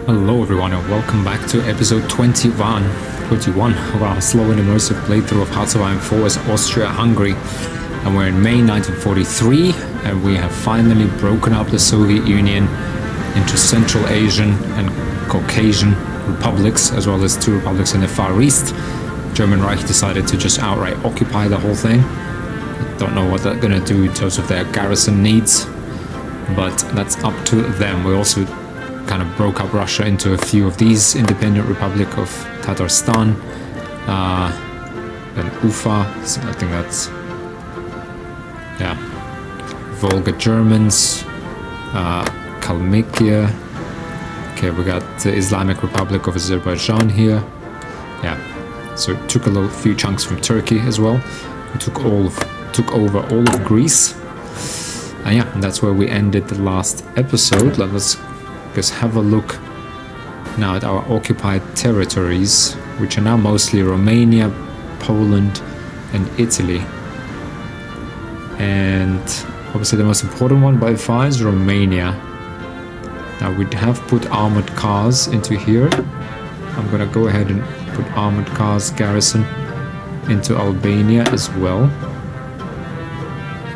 Hello everyone and welcome back to episode 21 of our slow and immersive playthrough of HoI 4 as Austria-Hungary. And we're in May 1943 and we have finally broken up the Soviet Union into Central Asian and Caucasian republics, as well as two republics in the Far East. German Reich decided to just outright occupy the whole thing. I don't know what they're gonna do in terms of their garrison needs, but that's up to them. We also kind of broke up Russia into a few of these independent republic of Tatarstan, then Ufa, so I think that's, yeah, Volga Germans, Kalmykia. Okay, we got the Islamic Republic of Azerbaijan here. Yeah, so it took a few chunks from Turkey as well. We took over all of Greece. And yeah, that's where we ended the last episode. Let's just have a look now at our occupied territories, which are now mostly Romania, Poland, and Italy. And obviously the most important one by far is Romania. Now we have put armored cars into here. I'm gonna go ahead and put armored cars garrison into Albania as well.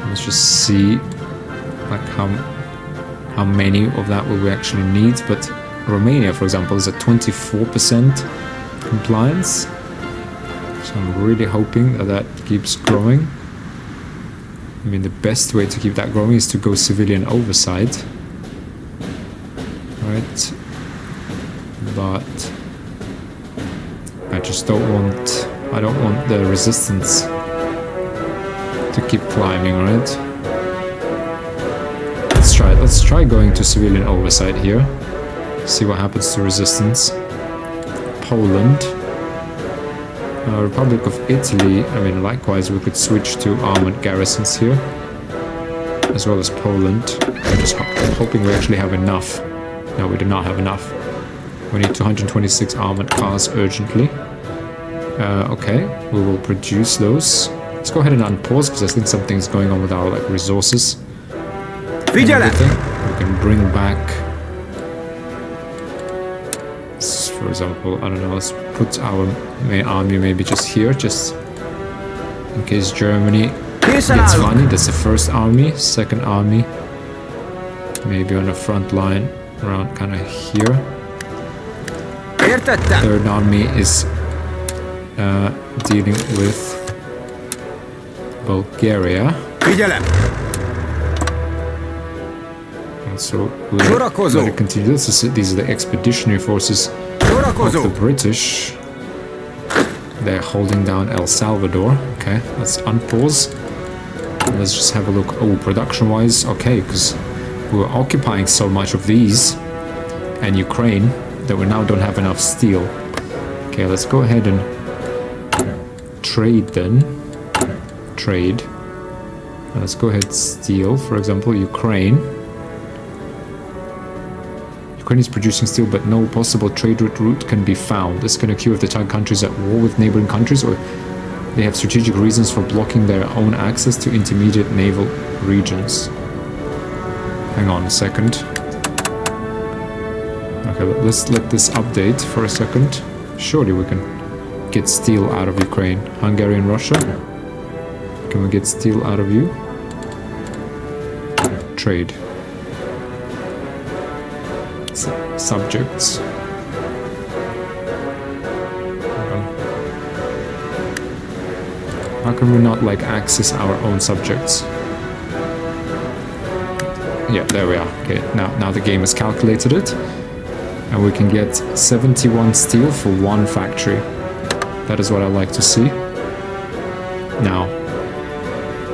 Let's just see like how many of that will we actually need. But Romania, for example, is at 24% compliance. So I'm really hoping that that keeps growing. I mean, the best way to keep that growing is to go civilian oversight. Right? But I just don't want the resistance to keep climbing, right? Let's try going to civilian oversight here. See what happens to resistance. Poland. Republic of Italy. I mean, likewise, we could switch to armored garrisons here, as well as Poland. I'm just hoping we actually have enough. No, we do not have enough. We need 226 armored cars urgently. Okay, we will produce those. Let's go ahead and unpause because I think something's going on with our resources. We can bring back, for example, I don't know, let's put our main army maybe just here, just in case Germany gets funny. That's the first army. Second army maybe on the front line around kind of here. Third army is dealing with Bulgaria. So we're going to continue this. These are the expeditionary forces of the British. They're holding down El Salvador. Okay, let's unpause. Let's just have a look. Oh, production-wise, okay, because we were occupying so much of these and Ukraine that we now don't have enough steel. Okay, let's go ahead and trade then. Trade. Let's go ahead and steal, for example, Ukraine. Ukraine is producing steel, but no possible trade route can be found. This can occur if the target countries at war with neighboring countries, or they have strategic reasons for blocking their own access to intermediate naval regions. Hang on a second. Okay, let's let this update for a second. Surely we can get steel out of Ukraine. Hungary and Russia. Can we get steel out of you? Trade. Subjects. How can we not access our own subjects? Yeah, there we are. Okay, now the game has calculated it, and we can get 71 steel for one factory. That is what I like to see. Now,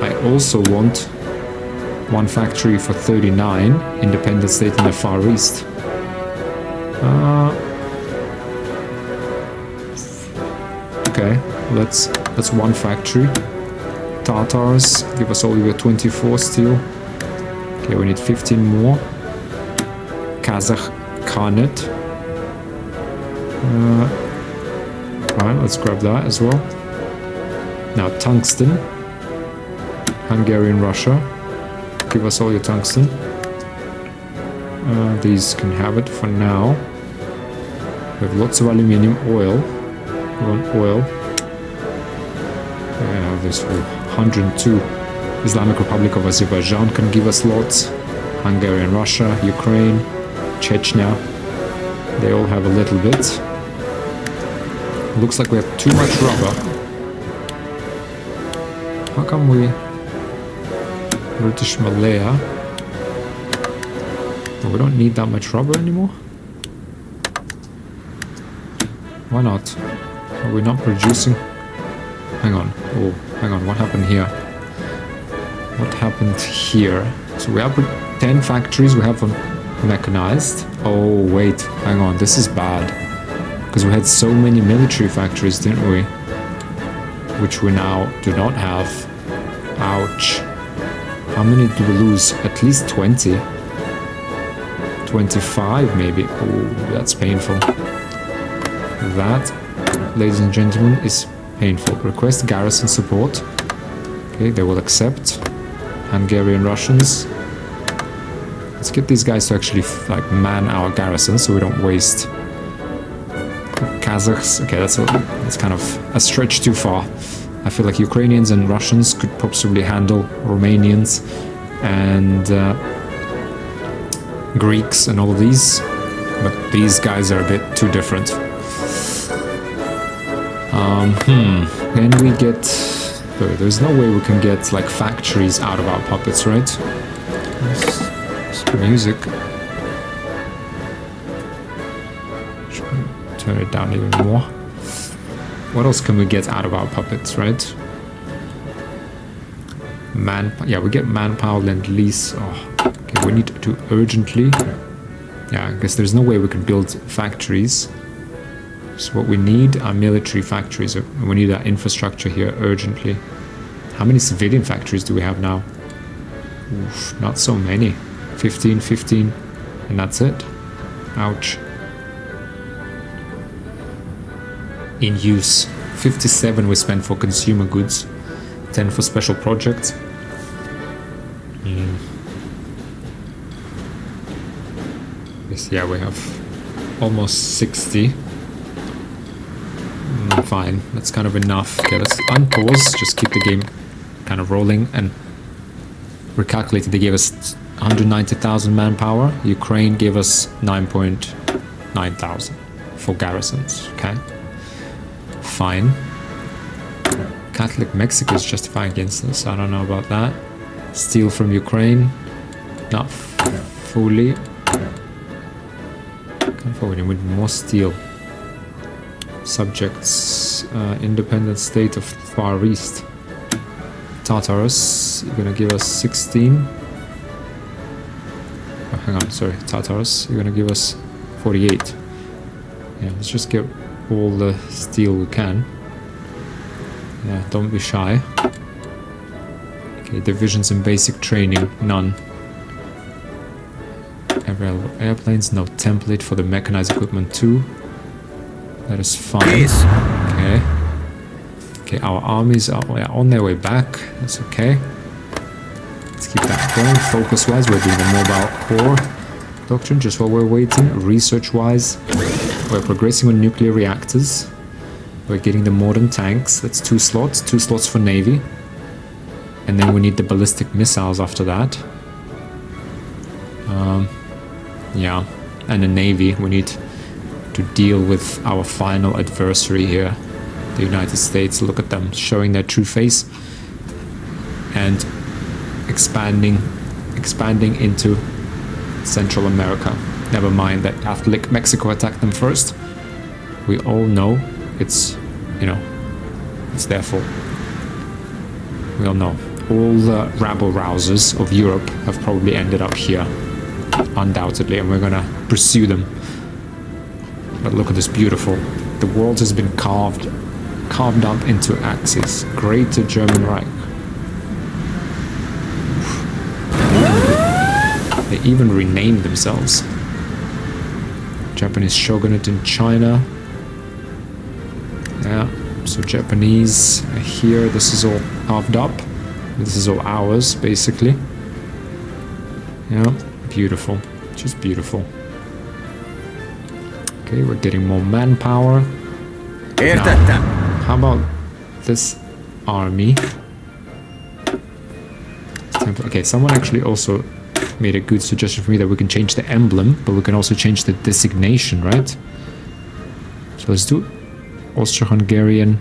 I also want one factory for 39 independent state in the Far East. Okay, that's one factory. Tatars, give us all your 24 steel. Okay, we need 15 more. Kazakh Khanate. Alright, let's grab that as well. Now tungsten. Hungary and Russia. Give us all your tungsten. These can have it for now. We have lots of aluminium, oil. We want oil. Yeah, there's 102. Islamic Republic of Azerbaijan can give us lots. Hungary and Russia, Ukraine, Chechnya. They all have a little bit. Looks like we have too much rubber. How come we... British Malaya. Oh, we don't need that much rubber anymore? Why not? Are we not producing? Hang on. Oh, hang on. What happened here? What happened here? So we have 10 factories. We have them mechanized. Oh, wait. Hang on. This is bad. Because we had so many military factories, didn't we? Which we now do not have. Ouch. How many do we lose? At least 20. 25 maybe. Oh, that's painful. That, ladies and gentlemen, is painful. Request garrison support. Okay, they will accept. Hungarian Russians. Let's get these guys to actually like man our garrison so we don't waste. Kazakhs. Okay, that's kind of a stretch too far. I feel like Ukrainians and Russians could possibly handle Romanians and Greeks and all of these, but these guys are a bit too different. Can we get... There's no way we can get like factories out of our puppets, right? This music. Turn it down even more. What else can we get out of our puppets, right? Yeah, we get manpower, lend-lease. Oh, okay, we need to urgently... Yeah, I guess there's no way we can build factories. So what we need are military factories. We need our infrastructure here urgently. How many civilian factories do we have now? Oof, not so many. 15, and that's it. Ouch. In use. 57 we spent for consumer goods, 10 for special projects. Yes, yeah, we have almost 60. Fine, that's kind of enough. Okay, let's unpause, just keep the game kind of rolling. And recalculated, they gave us 190,000 manpower. Ukraine gave us 9,900 for garrisons. Okay. Fine. Catholic Mexico is justifying against us. I don't know about that. Steel from Ukraine. Not fully. Can't forward him with more steel. Subjects. Independent state of Far East. Tartarus. You're gonna give us 16. Oh, hang on, sorry. Tartarus. You're gonna give us 48. Yeah, let's just get all the steel we can. Yeah, don't be shy. Okay, divisions in basic training, none. Available airplanes, no template for the mechanized equipment too. That is fine. Okay. Okay, our armies are on their way back. That's okay. Let's keep that going. Focus-wise, we're doing the mobile core doctrine just while we're waiting. Research-wise, we're progressing on nuclear reactors. We're getting the modern tanks. That's 2 slots. 2 slots for Navy. And then we need the ballistic missiles after that. Yeah. And the Navy, we need to deal with our final adversary here. The United States. Look at them, showing their true face. And expanding into Central America. Never mind that Catholic Mexico attacked them first. We all know it's, you know, it's their fault. We all know. All the rabble-rousers of Europe have probably ended up here. Undoubtedly, and we're gonna pursue them. But look at this, beautiful. The world has been carved up into axes. Greater German Reich. They even renamed themselves. Japanese shogunate in China. Yeah, so Japanese here. This is all carved up. This is all ours, basically. Yeah, beautiful. Just beautiful. Okay, we're getting more manpower. Now, how about this army? Okay, someone actually also made a good suggestion for me that we can change the emblem, but we can also change the designation, right? So let's do Austro-Hungarian.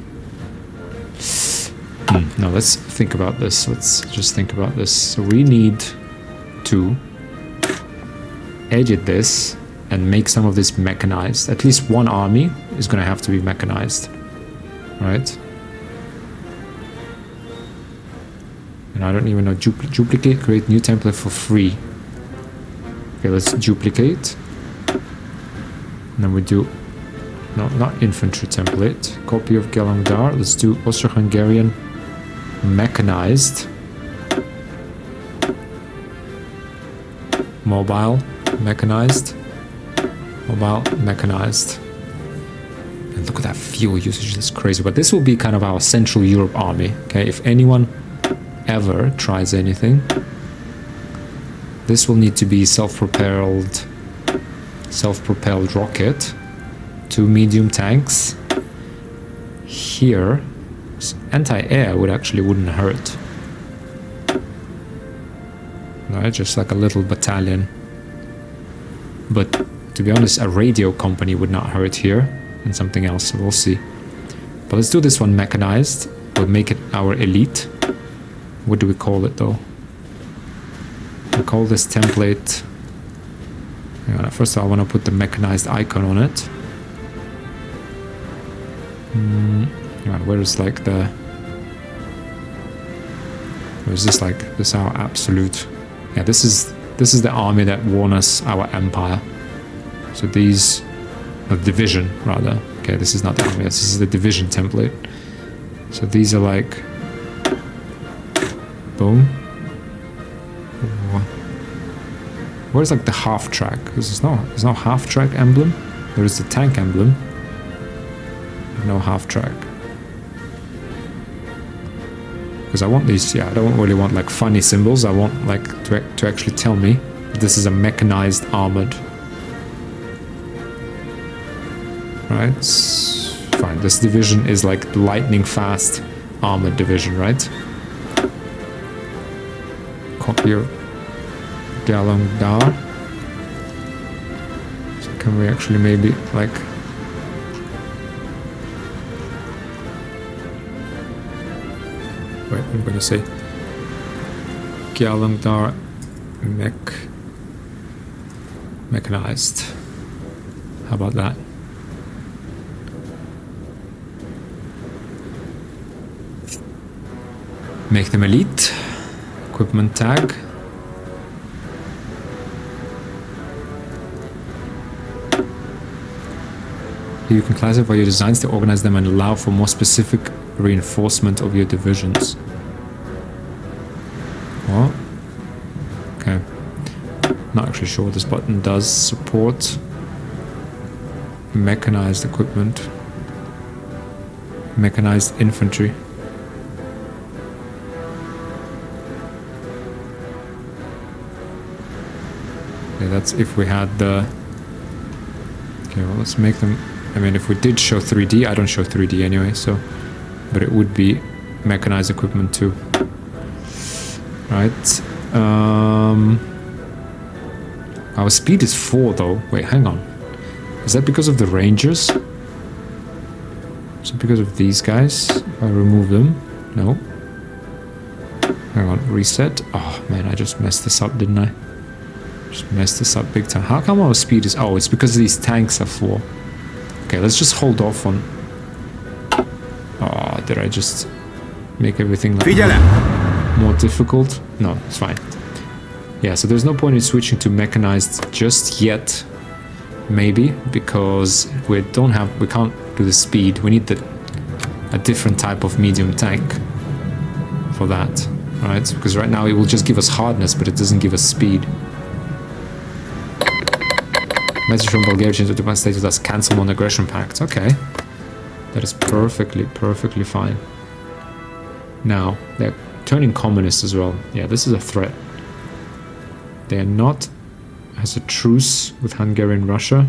Now let's think about this. Let's just think about this. So we need to edit this and make some of this mechanized. At least one army is going to have to be mechanized, right? And I don't even know. Duplicate, create new template for free. Okay, let's duplicate. And then we do, no, not infantry template. Copy of Galandar. Let's do Austro-Hungarian mechanized. Mobile mechanized. Mobile mechanized. And look at that fuel usage, that's crazy. But this will be kind of our Central Europe army. Okay, if anyone ever tries anything, this will need to be self-propelled rocket, 2 medium tanks. Here, anti-air wouldn't hurt. Right, just like a little battalion. But to be honest, a radio company would not hurt here, and something else, so we'll see. But let's do this one mechanized. We'll make it our elite. What do we call it though? We call this template... Hang on, first of all, I want to put the mechanized icon on it. Hang on, where is like the... Or is this like... This is our absolute... Yeah, this is the army that won us our empire. So these... The division, rather. Okay, this is not the army, this is the division template. So these are like... Boom. Where's like the half track? Because there's no half track emblem. There is the tank emblem. No half track. Because I want these, yeah, I don't really want like funny symbols. I want like to actually tell me this is a mechanized armored. Right? Fine. This division is like lightning fast armored division, right? Copy of Galandar. So can we actually maybe like... Wait, I'm gonna say Galandar mechanized. How about that? Make them elite. Equipment tag. Here you can classify your designs to organize them and allow for more specific reinforcement of your divisions. What? Okay. Not actually sure what this button does. Support mechanized equipment. Mechanized infantry. Okay, that's if we had the... Okay, well, let's make them... I mean, if we did show 3D, I don't show 3D anyway, so... But it would be mechanized equipment too. Right. Our speed is 4 though. Wait, hang on. Is that because of the Rangers? Is it because of these guys? If I remove them? No. Hang on, reset. Oh man, I just messed this up, didn't I? Just messed this up big time. How come our speed is... Oh, it's because these tanks are 4. Okay, let's just hold off on... Oh, did I just make everything like more difficult? No, it's fine. Yeah, so there's no point in switching to mechanized just yet. Maybe, because we can't do the speed. We need a different type of medium tank for that, right? Because right now it will just give us hardness, but it doesn't give us speed. Message from Bulgaria to Japan stated as cancel non-aggression pact. Okay. That is perfectly fine. Now, they're turning communist as well. Yeah, this is a threat. They are not... has a truce with Hungary and Russia.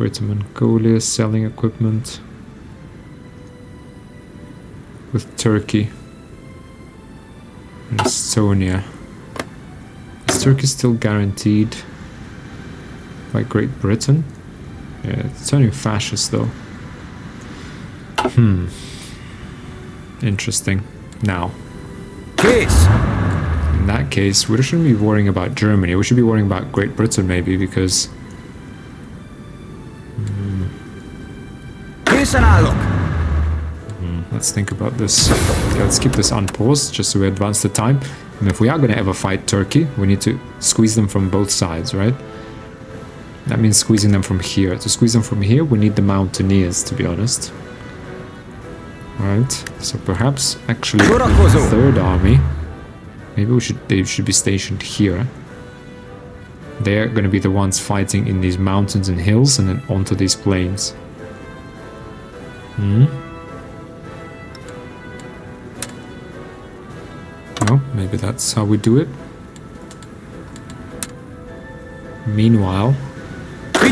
Greater Mongolia, selling equipment. With Turkey. And Estonia. Is Turkey still guaranteed by Great Britain? Yeah, it's turning fascist though. Interesting. Now. Case. In that case, we shouldn't be worrying about Germany. We should be worrying about Great Britain maybe, because... Let's think about this. Okay, let's keep this on pause, just so we advance the time. And if we are going to ever fight Turkey, we need to squeeze them from both sides, right? That means squeezing them from here. To squeeze them from here, we need the mountaineers, to be honest. Right, so perhaps actually the third army, maybe they should be stationed here. They're going to be the ones fighting in these mountains and hills and then onto these plains. No, maybe that's how we do it. Meanwhile, the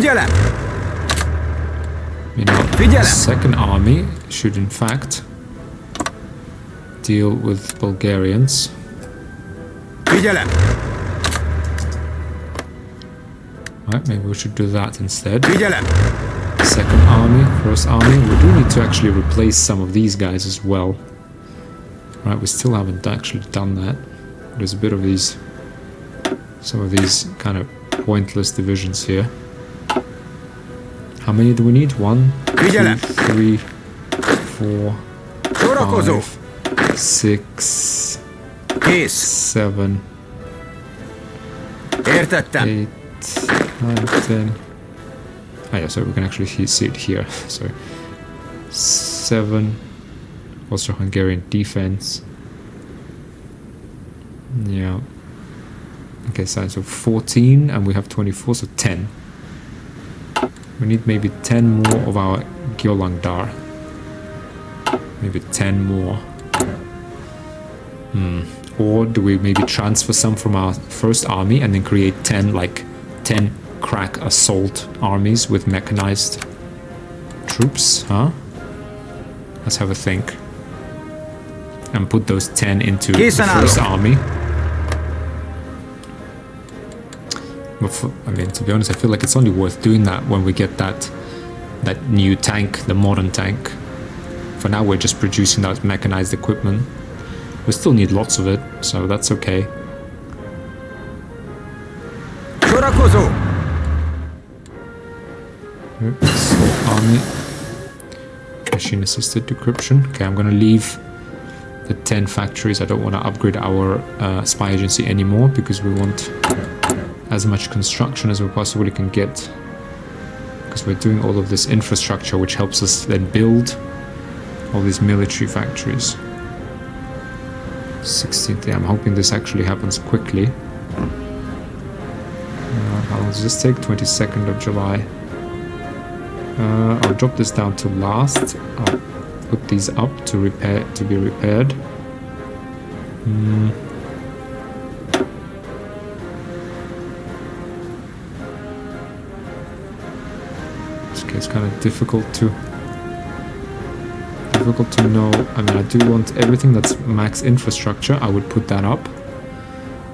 second army should in fact deal with Bulgarians. Right, maybe we should do that instead. Second army, first army. We do need to actually replace some of these guys as well. Right, we still haven't actually done that. There's a bit of these, some of these kind of pointless divisions here. How many do we need? 1, 2, 3, 4, 5, 6, 7, 8, 9, 10. Oh yeah, so we can actually see it here. Sorry. 7. Austro-Hungarian defense. Yeah. Okay, so 14, and we have 24, so 10. We need maybe 10 more of our Gyolandar. Maybe 10 more. Or do we maybe transfer some from our first army and then create 10, like 10 crack assault armies with mechanized troops, huh? Let's have a think. And put those 10 into the first army. I mean, to be honest, I feel like it's only worth doing that when we get that new tank, the modern tank. For now, we're just producing that mechanized equipment. We still need lots of it, so that's okay. Oops, army. Machine-assisted decryption. Okay, I'm gonna leave the 10 factories. I don't want to upgrade our spy agency anymore because we want as much construction as we possibly can get, because we're doing all of this infrastructure which helps us then build all these military factories. 16th day. I'm hoping this actually happens quickly. How long does this take? 22nd of July. I'll drop this down to last. I'll put these up to be repaired. Okay, it's kind of difficult to know. I mean, I do want everything that's max infrastructure. I would put that up.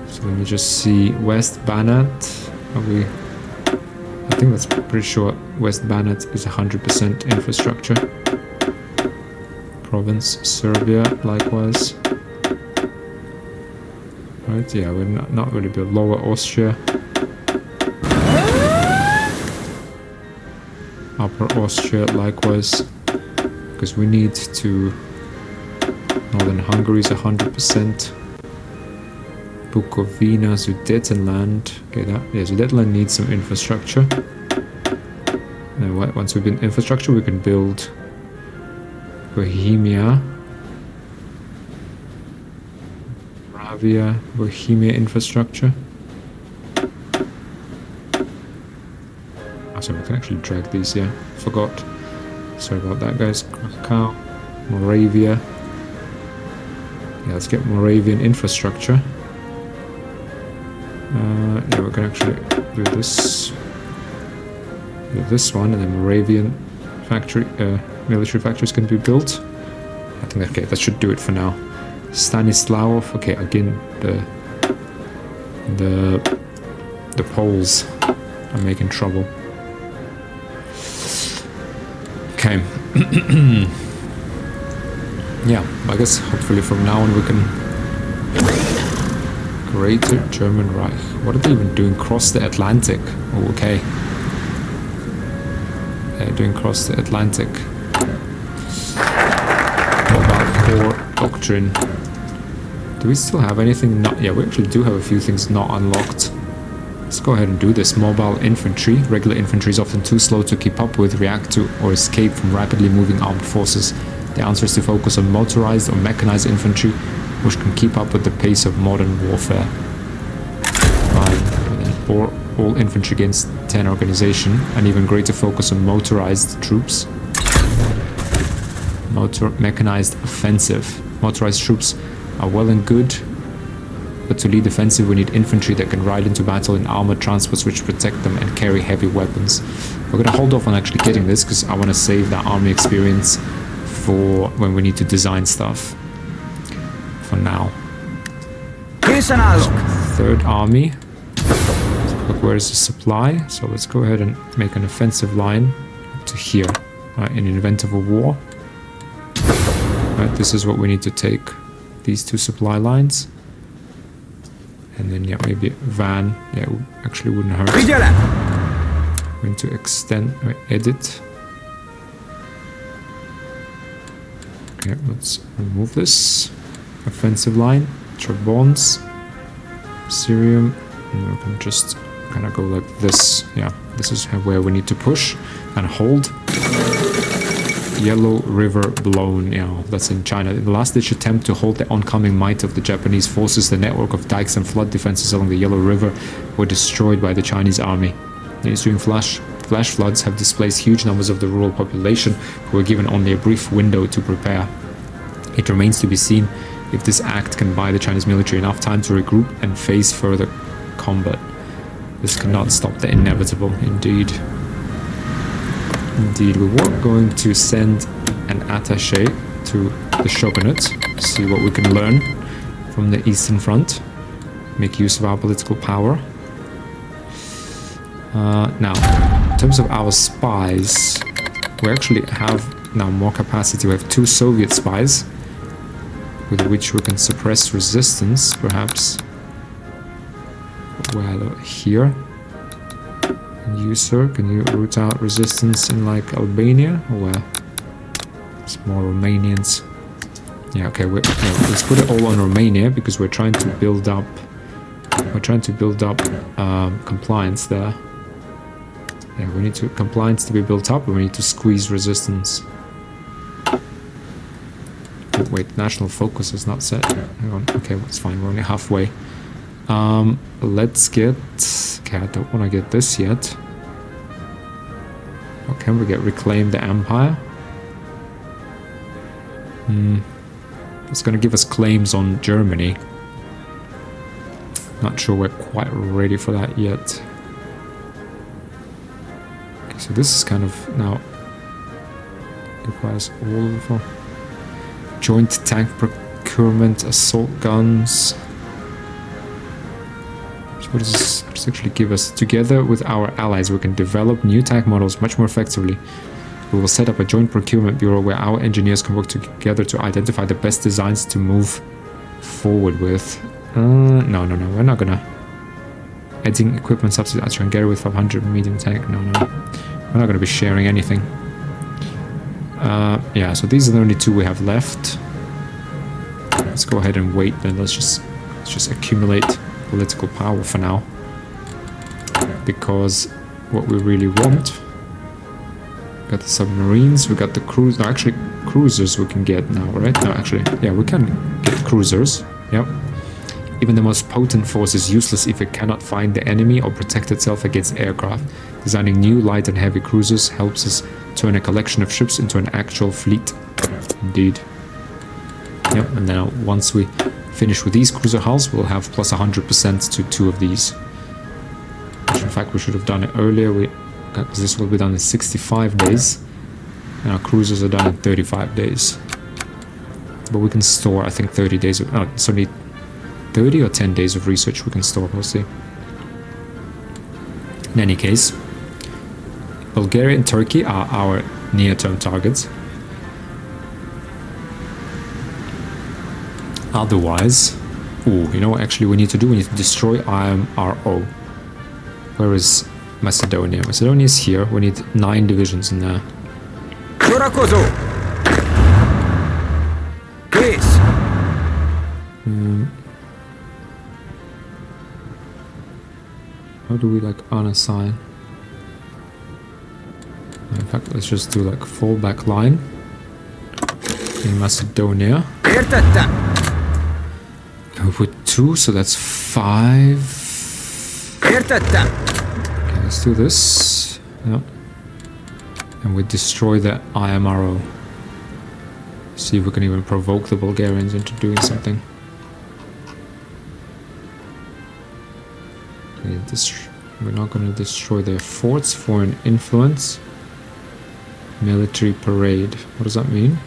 So let me just see. West Banat. I think that's pretty sure West Banat is 100% infrastructure. Province Serbia, likewise. Right, yeah, we're not really build Lower Austria. Upper Austria, likewise. Because we need to... Northern Hungary is 100%. Bukovina, Sudetenland. Okay, Sudetenland needs some infrastructure. And once we've built infrastructure, we can build Bohemia. Moravia, Bohemia infrastructure. Oh, so we can actually drag these here. Forgot. Sorry about that, guys. Krakow, Moravia. Yeah, let's get Moravian infrastructure. Yeah, we can actually do this. this one, and then Moravian factory, military factories can be built. I think, okay, that should do it for now. Stanislav, okay, again, the Poles are making trouble. Okay. Yeah, I guess hopefully from now on we can... Greater German Reich. What are they even doing? Cross the Atlantic. Oh, okay. They're doing cross the Atlantic. Mobile core doctrine. Do we still have anything not... Yeah, we actually do have a few things not unlocked. Let's go ahead and do this. Mobile infantry. Regular infantry is often too slow to keep up with, react to, or escape from rapidly moving armed forces. The answer is to focus on motorized or mechanized infantry, which can keep up with the pace of modern warfare. Or all infantry against 10 organization, and even greater focus on motorized troops. Mechanized offensive. Motorized troops are well and good, but to lead offensive we need infantry that can ride into battle in armored transports which protect them and carry heavy weapons. We're gonna hold off on actually getting this because I want to save that army experience for when we need to design stuff. For now. Third army. Look, where's the supply? So let's go ahead and make an offensive line up to here. In the event of a war. Right, this is what we need to take. These two supply lines. And then, yeah, maybe van. Yeah, it actually wouldn't hurt. We're going to extend, edit. Okay, let's remove this. Offensive line. Trabons. Syrium. And we can just kind of go like this. Yeah, this is where we need to push and hold. Yellow River blown. Yeah, that's in China. In the last-ditch attempt to hold the oncoming might of the Japanese forces, the network of dikes and flood defenses along the Yellow River were destroyed by the Chinese army. The ensuing flash floods have displaced huge numbers of the rural population who were given only a brief window to prepare. It remains to be seen if this act can buy the Chinese military enough time to regroup and face further combat. This cannot stop the inevitable, indeed. Indeed, we were going to send an attaché to the shogunate, see what we can learn from the Eastern Front, make use of our political power. Now, in terms of our spies, we actually have now more capacity. We have 2 Soviet spies, with which we can suppress resistance, perhaps. Well, here. And you, sir, can you root out resistance in, like, Albania? Or where? It's more Romanians. Yeah, okay, let's put it all on Romania, because we're trying to build up... compliance there. Yeah, we need compliance to be built up, and we need to squeeze resistance. Oh, wait, national focus is not set. Hang on, okay, it's fine, we're only halfway. Let's get... Okay, I don't want to get this yet. What can we get? Reclaim the empire? It's going to give us claims on Germany. Not sure we're quite ready for that yet. Okay, so this is kind of now... requires all of them. Joint tank procurement, assault guns... What does this actually give us? Together with our allies, we can develop new tank models much more effectively. We will set up a joint procurement bureau where our engineers can work together to identify the best designs to move forward with. No, we're not gonna. Adding equipment subsidy at Hungary with 500 medium tank. No. We're not gonna be sharing anything. Yeah, so these are the only 2 we have left. Let's go ahead and wait then. Let's just accumulate political power for now, because what we really want, we got the submarines, we got the cruise. No, actually cruisers we can get now, right? No, actually, yeah, we can get cruisers. Yep. Even the most potent force is useless if it cannot find the enemy or protect itself against aircraft. Designing new light and heavy cruisers helps us turn a collection of ships into an actual fleet. Indeed. Yep, and now once we finish with these cruiser hulls, we'll have plus 100% to 2 of these. Which in fact we should have done it earlier. We because this will be done in 65 days. And our cruisers are done in 35 days. But we can store, I think, 30 days of... Oh, it's only 30 or 10 days of research we can store, we'll see. In any case, Bulgaria and Turkey are our near-term targets. Otherwise... Ooh, you know what actually we need to do? We need to destroy IMRO. Where is Macedonia? Macedonia is here. We need 9 divisions in there. How do we like unassign? In fact, let's just do like fallback line in Macedonia. Go with 2, so that's 5. Okay, let's do this. Yeah. And we destroy the IMRO. See if we can even provoke the Bulgarians into doing something. Okay, we're not going to destroy their forts. Foreign influence. Military parade. What does that mean?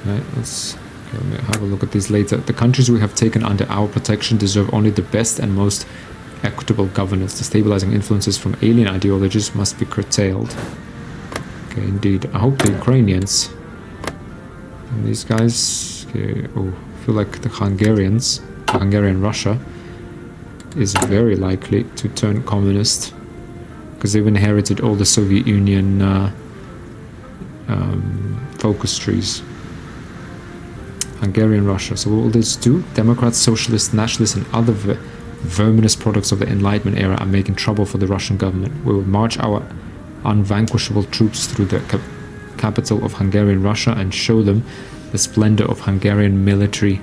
Right, let me have a look at these later. The countries we have taken under our protection deserve only the best and most equitable governance. The stabilizing influences from alien ideologies must be curtailed. Okay, indeed. I hope the Ukrainians and these guys... Okay, oh, I feel like the Hungarians, Hungarian Russia, is very likely to turn communist. Because they've inherited all the Soviet Union focus trees. Hungarian Russia. So what will this do? Democrats, socialists, nationalists and other verminous products of the Enlightenment era are making trouble for the Russian government. We will march our unvanquishable troops through the capital of Hungarian Russia and show them the splendor of Hungarian military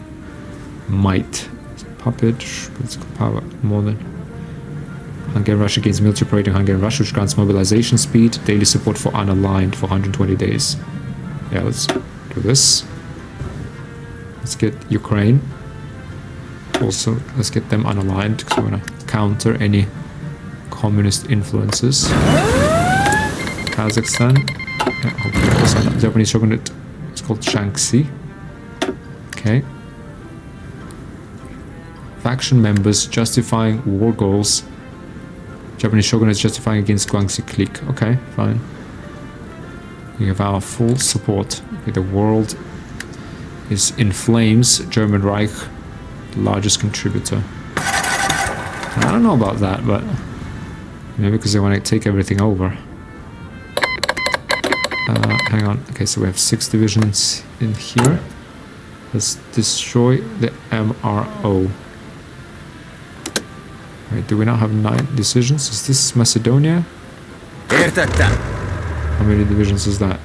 might. Puppet, political power, more than... Hungarian Russia gains military parade in Hungarian Russia, which grants mobilization speed, daily support for unaligned for 120 days. Yeah, let's do this. Let's get Ukraine. Also, let's get them unaligned because we want to counter any communist influences. Kazakhstan. Yeah, okay, also Japanese shogunate. It's called Shaanxi. Okay. Faction members justifying war goals. Japanese shogunate justifying against Guangxi clique. Okay, fine. We have our full support. Okay, the world is in flames. German Reich, the largest contributor. I don't know about that, but maybe because they want to take everything over. Hang on. Okay, so we have 6 divisions in here. Let's destroy the MRO. Wait, do we now have 9 decisions? Is this Macedonia? How many divisions is that?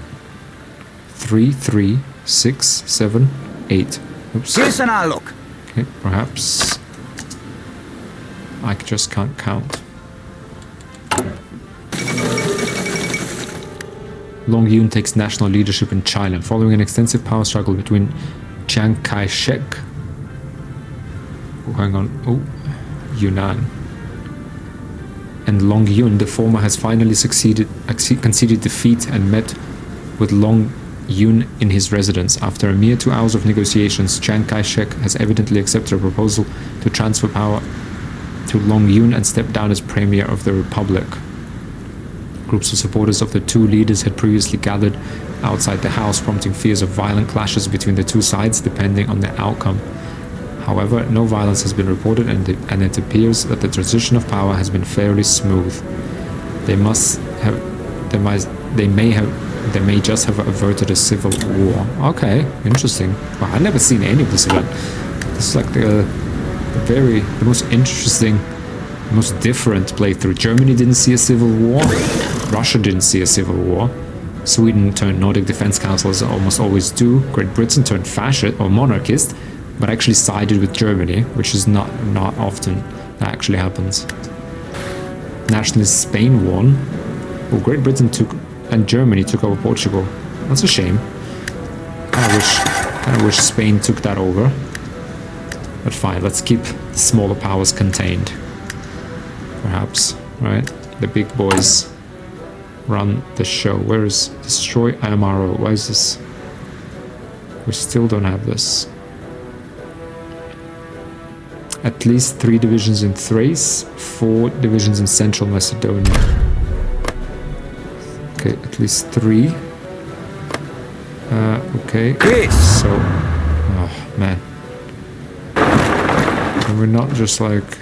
3, 3, 6, 7, 8. Oops. Okay, perhaps I just can't count. Long Yun takes national leadership in China. Following an extensive power struggle between Chiang Kai-shek... Oh, hang on. Oh, Yunnan. And Long Yun, the former has finally conceded defeat and met with Long Yun in his residence. After a mere 2 hours of negotiations, Chiang Kai-shek has evidently accepted a proposal to transfer power to Long Yun and step down as premier of the republic. Groups of supporters of the two leaders had previously gathered outside the house, prompting fears of violent clashes between the two sides depending on the outcome. However, no violence has been reported, and it appears that the transition of power has been fairly smooth. They may just have averted a civil war. Okay, interesting. Wow, I've never seen any of this event. This is like the most interesting, most different playthrough. Germany didn't see a civil war. Russia didn't see a civil war. Sweden turned Nordic Defense Council, as almost always do. Great Britain turned fascist or monarchist, but actually sided with Germany, which is not often that actually happens. Nationalist Spain won. Well, Great Britain and Germany took over Portugal. That's a shame. I wish Spain took that over. But fine, let's keep the smaller powers contained. perhaps, right? The big boys run the show. Where is destroy MRO? Why is this? We still don't have this. At least 3 divisions in Thrace, 4 divisions in Central Macedonia. Okay, at least 3. Okay, so... Oh, man. And we're not just like...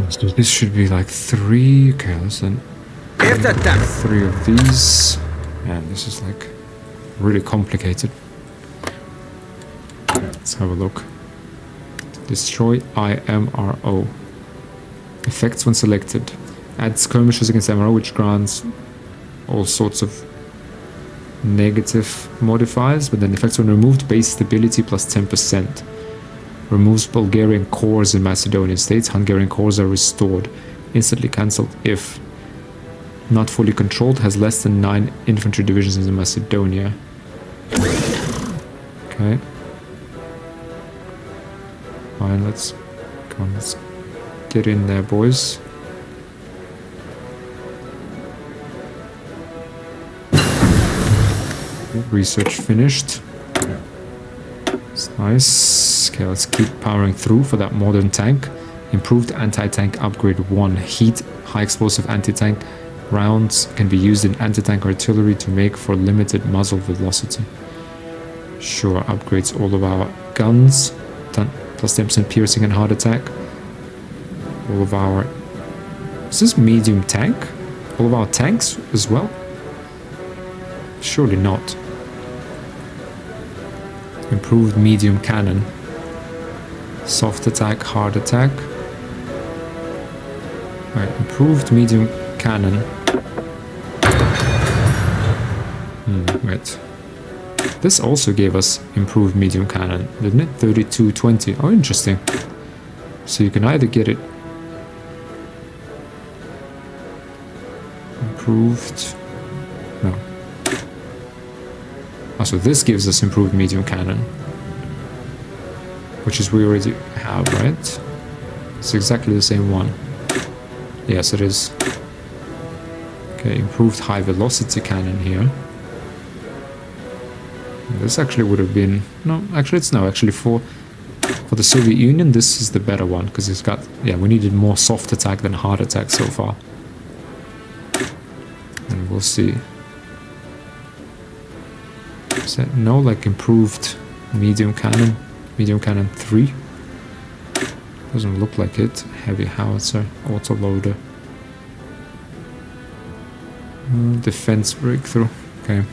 So this should be like 3... Okay, listen. 3 of these. And this is like... really complicated. Let's have a look. Destroy IMRO. Effects when selected. Add skirmishes against MRO, which grants all sorts of negative modifiers, but then effects when removed, base stability plus 10%. Removes Bulgarian cores in Macedonian states. Hungarian cores are restored. Instantly cancelled if not fully controlled, has less than 9 infantry divisions in Macedonia. Okay. Fine, let's get in there, boys. Research finished. It's nice. Okay, let's keep powering through for that modern tank. Improved anti-tank upgrade 1. Heat, high explosive anti-tank rounds can be used in anti-tank artillery to make for limited muzzle velocity. Sure, upgrades all of our guns. Plus 10% piercing and hard attack. All of our... Is this medium tank? All of our tanks as well? Surely not. Improved medium cannon. Soft attack, hard attack. Right, improved medium cannon. Wait. This also gave us improved medium cannon, didn't it? 3220. Oh, interesting. So you can either get it improved. No. Oh, so this gives us improved medium cannon, which is we already have, right? It's exactly the same one. Yes, it is. Okay, improved high velocity cannon here. This actually would have been... No, actually it's no. Actually for the Soviet Union, this is the better one. Because it's got... Yeah, we needed more soft attack than hard attack so far. And we'll see. Is that no, like improved medium cannon? Medium cannon 3? Doesn't look like it. Heavy howitzer, autoloader. Defense breakthrough. Okay.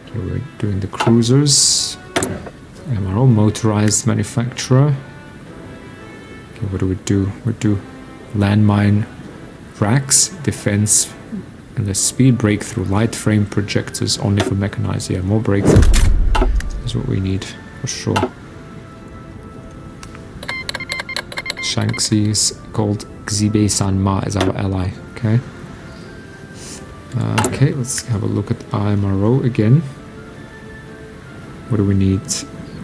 Okay, we're doing the cruisers. MRO, motorized manufacturer. Okay, what do? We do landmine racks, defense, and the speed breakthrough, light frame projectors only for mechanized. Yeah, more breakthrough is what we need for sure. Shanxi is called Xibe Sanma as our ally. Okay. Okay, let's have a look at IMRO again. What do we need?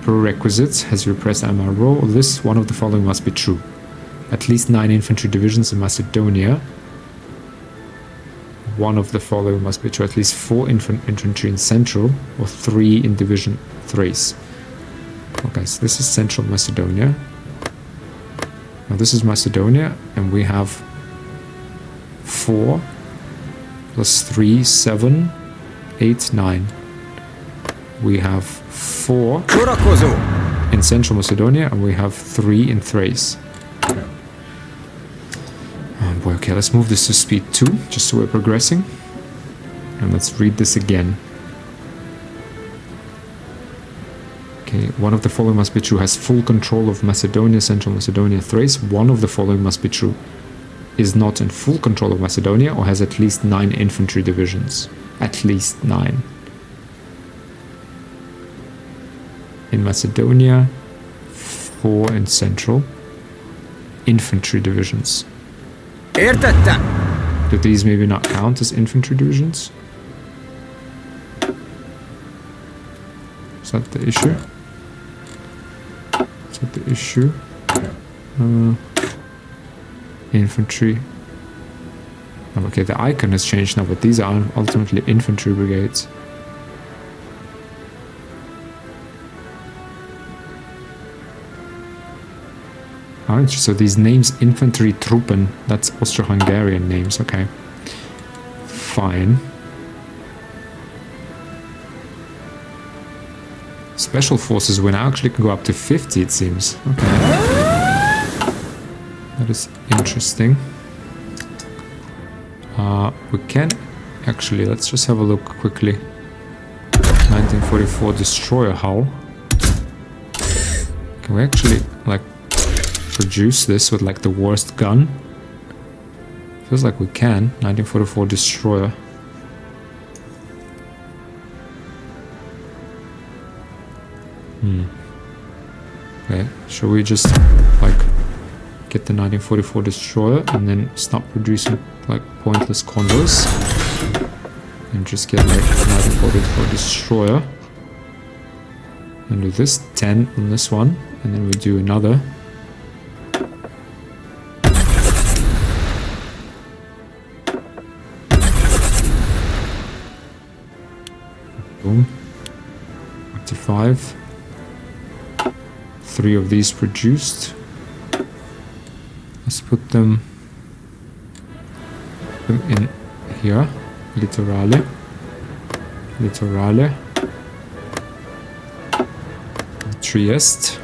Prerequisites. Has repressed MRO. This one of the following must be true. At least 9 infantry divisions in Macedonia. One of the following must be true. At least 4 infantry in Central, or 3 in Division Thrace. Okay, so this is Central Macedonia. Now this is Macedonia, and we have 4 plus 3, 7, 8, 9. We have 4 in Central Macedonia, and we have 3 in Thrace. Oh boy, okay, let's move this to speed 2, just so we're progressing. And let's read this again. Okay, one of the following must be true. Has full control of Macedonia, Central Macedonia, Thrace. One of the following must be true. Is not in full control of Macedonia, or has at least 9 infantry divisions. At least 9. In Macedonia, 4 in Central. Infantry divisions. Do these maybe not count as infantry divisions? Is that the issue? Is that the issue? Infantry. Oh, okay, the icon has changed now, but these are ultimately infantry brigades. Oh, so these names, infantry Truppen, that's Austro-Hungarian names, okay. Fine. Special forces, we now actually can go up to 50, it seems. Okay. That is interesting. We can actually, let's just have a look quickly. 1944 destroyer hull. Can we actually, like, produce this with, like, the worst gun? Feels like we can. 1944 destroyer. Okay, shall we just, like, get the 1944 destroyer and then stop producing, like, pointless convoys? And just get, like, 1944 destroyer. And do this 10 on this one. And then we do another. Boom. 25. 3 of these produced. Let's put them in here. Litorale. Litorale. Trieste.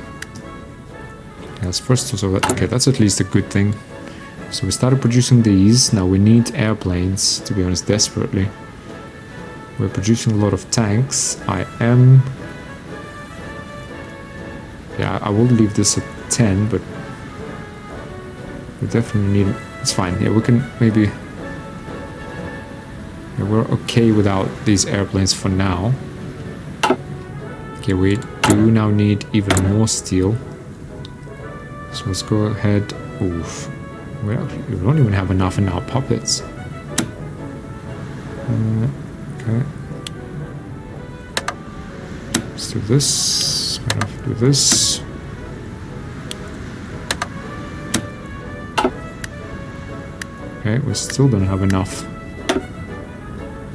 Yes, first, so okay, that's at least a good thing. So we started producing these. Now we need airplanes, to be honest, desperately. We're producing a lot of tanks. Yeah, I will leave this at 10, but we definitely need... It's fine. Yeah, we can maybe... Yeah, we're okay without these airplanes for now. Okay, we do now need even more steel. So let's go ahead... Oof. We don't even have enough in our puppets. Okay. Let's do this. Do this. Okay, we still don't have enough.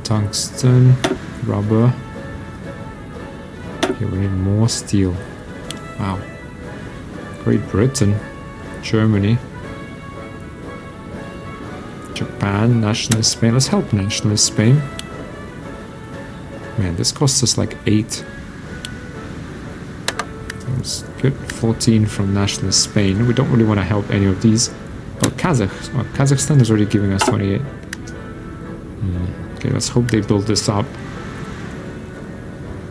Tungsten, rubber. Okay, we need more steel. Wow. Great Britain, Germany, Japan, nationalist Spain. Let's help nationalist Spain. Man, this costs us like 8. That's good. 14 from nationalist Spain. We don't really want to help any of these. Oh, Kazakhstan is already giving us 28. Okay, let's hope they build this up.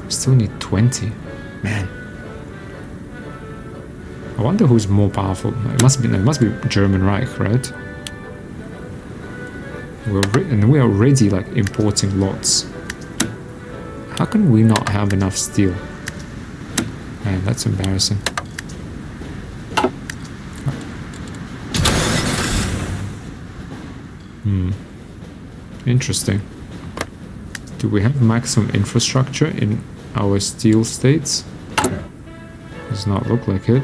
We still need 20. Man. I wonder who's more powerful. It must be German Reich, right? And we're already like importing lots. How can we not have enough steel? Man, that's embarrassing. Interesting. Do we have maximum infrastructure in our steel states? Does not look like it.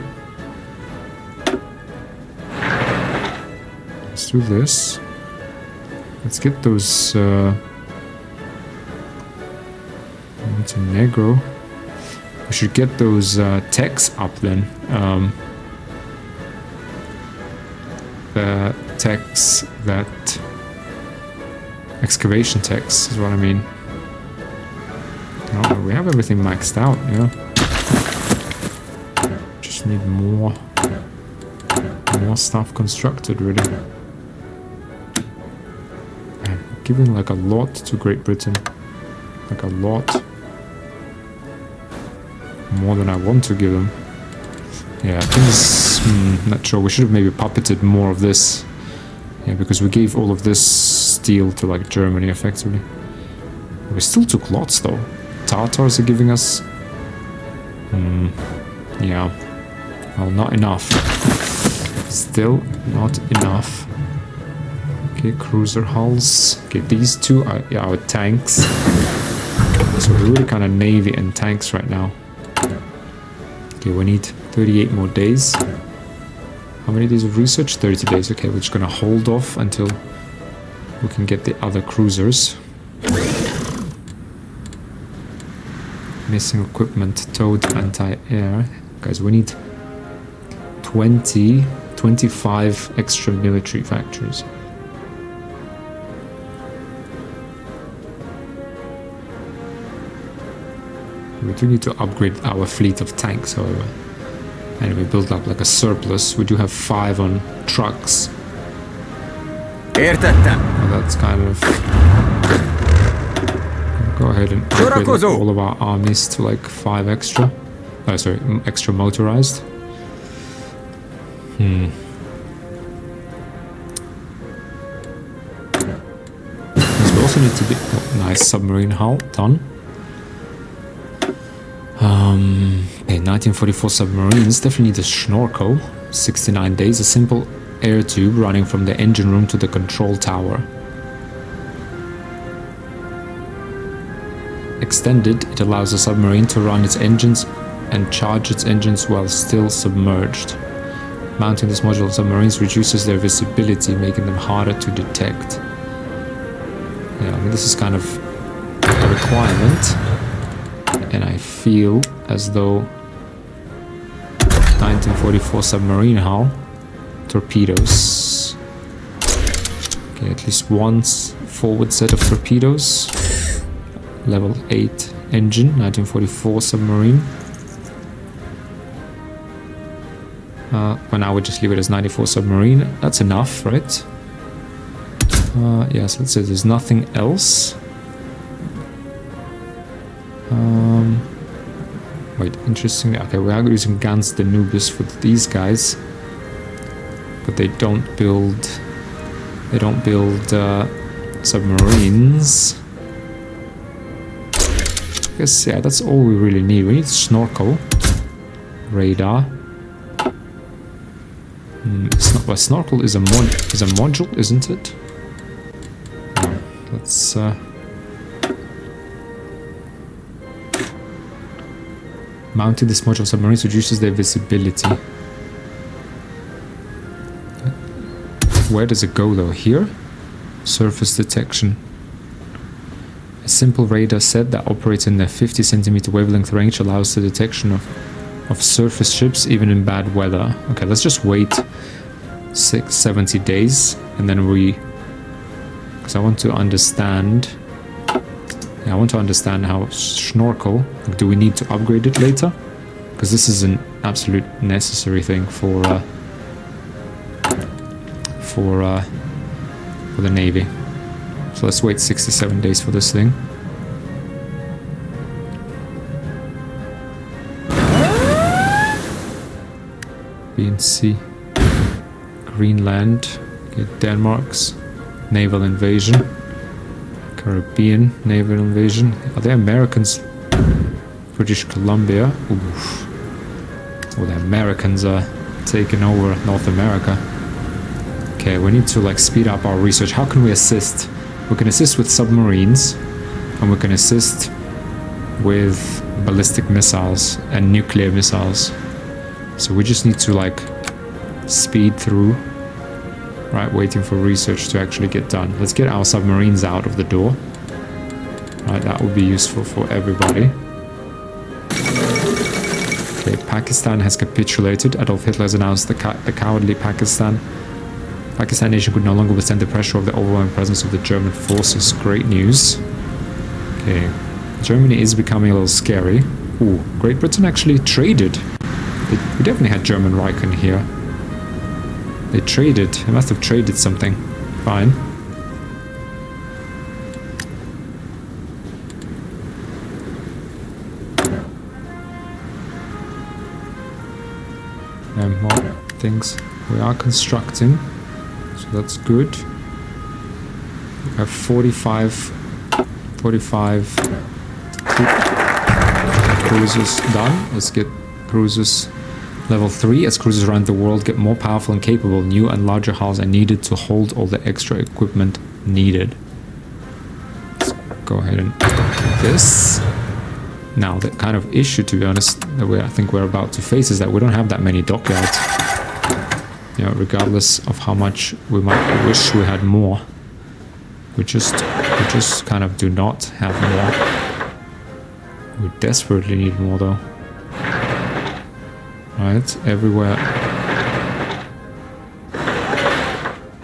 Let's do this. Let's get those Montenegro. We should get those techs up then. The techs that... Excavation techs is what I mean. Oh, we have everything maxed out, yeah. Just need more stuff constructed, really. Man, giving like a lot to Great Britain. Like a lot. More than I want to give them. Yeah, I think this... not sure. We should have maybe puppeted more of this. Yeah, because we gave all of this steel to like Germany effectively. We still took lots though. Tatars are giving us... yeah. Well, not enough. Still not enough. Okay, cruiser hulls. Okay, these two are our tanks. So we're really kind of navy and tanks right now. Okay, we need 38 more days. How many days of research? 30 days. Okay, we're just gonna hold off until we can get the other cruisers. Missing equipment, towed anti-air. Guys, we need 25 extra military factories. We do need to upgrade our fleet of tanks, however. And we build up like a surplus. We do have 5 on trucks. Well, that's kind of... Go ahead and upgrade like all of our armies to like 5 extra. Oh, sorry, extra motorized. We also need to be... Oh, nice submarine hull, done. Okay, 1944 submarines, definitely need a snorkel. 69 days, a simple air tube running from the engine room to the control tower. Extended, it allows a submarine to run its engines and charge its engines while still submerged. Mounting this module on submarines reduces their visibility, making them harder to detect. Yeah, I mean, this is kind of a requirement. And I feel as though 1944 submarine hull, torpedoes. Okay, at least one forward set of torpedoes. Level 8 engine, 1944 submarine. Well, now we just leave it as 94 submarine. That's enough, right? Yes, let's say there's nothing else. Wait, interestingly, okay, we are using Gans Danubis for these guys, but they don't build submarines. I guess, yeah, that's all we really need. We need snorkel, radar. It's not, well, snorkel is a module, isn't it? Let's mounting this module of submarines reduces their visibility. Where does it go though? Here? Surface detection. A simple radar set that operates in the 50 centimeter wavelength range allows the detection of surface ships even in bad weather. Okay, let's just wait 70 days and then because I want to understand. Yeah, I want to understand how snorkel, like, do we need to upgrade it later? Because this is an absolute necessary thing for the Navy. So let's wait 67 days for this thing. B and C. Greenland. Okay, Denmark's naval invasion. Caribbean naval invasion. Are they Americans? British Columbia. Oof. Oh, the Americans are taking over North America. Okay, we need to like speed up our research. How can we assist? We can assist with submarines, and we can assist with ballistic missiles and nuclear missiles. So we just need to like speed through. Right, waiting for research to actually get done. Let's get our submarines out of the door. Right, that would be useful for everybody. Okay, Pakistan has capitulated. Adolf Hitler has announced the cowardly Pakistan nation could no longer withstand the pressure of the overwhelming presence of the German forces. Great news. Okay, Germany is becoming a little scary. Ooh, Great Britain actually traded. We definitely had German Reich in here. They traded. They must have traded something. Fine. And more things we are constructing. So that's good. We have 45 cruisers done. Let's get cruisers level 3. As cruisers around the world get more powerful and capable, new and larger hulls are needed to hold all the extra equipment needed. Let's go ahead and do this. Now, the kind of issue, to be honest, that I think we're about to face is that we don't have that many dockyards. You know, regardless of how much we might wish we had more. We just kind of do not have more. We desperately need more, though. Right, everywhere.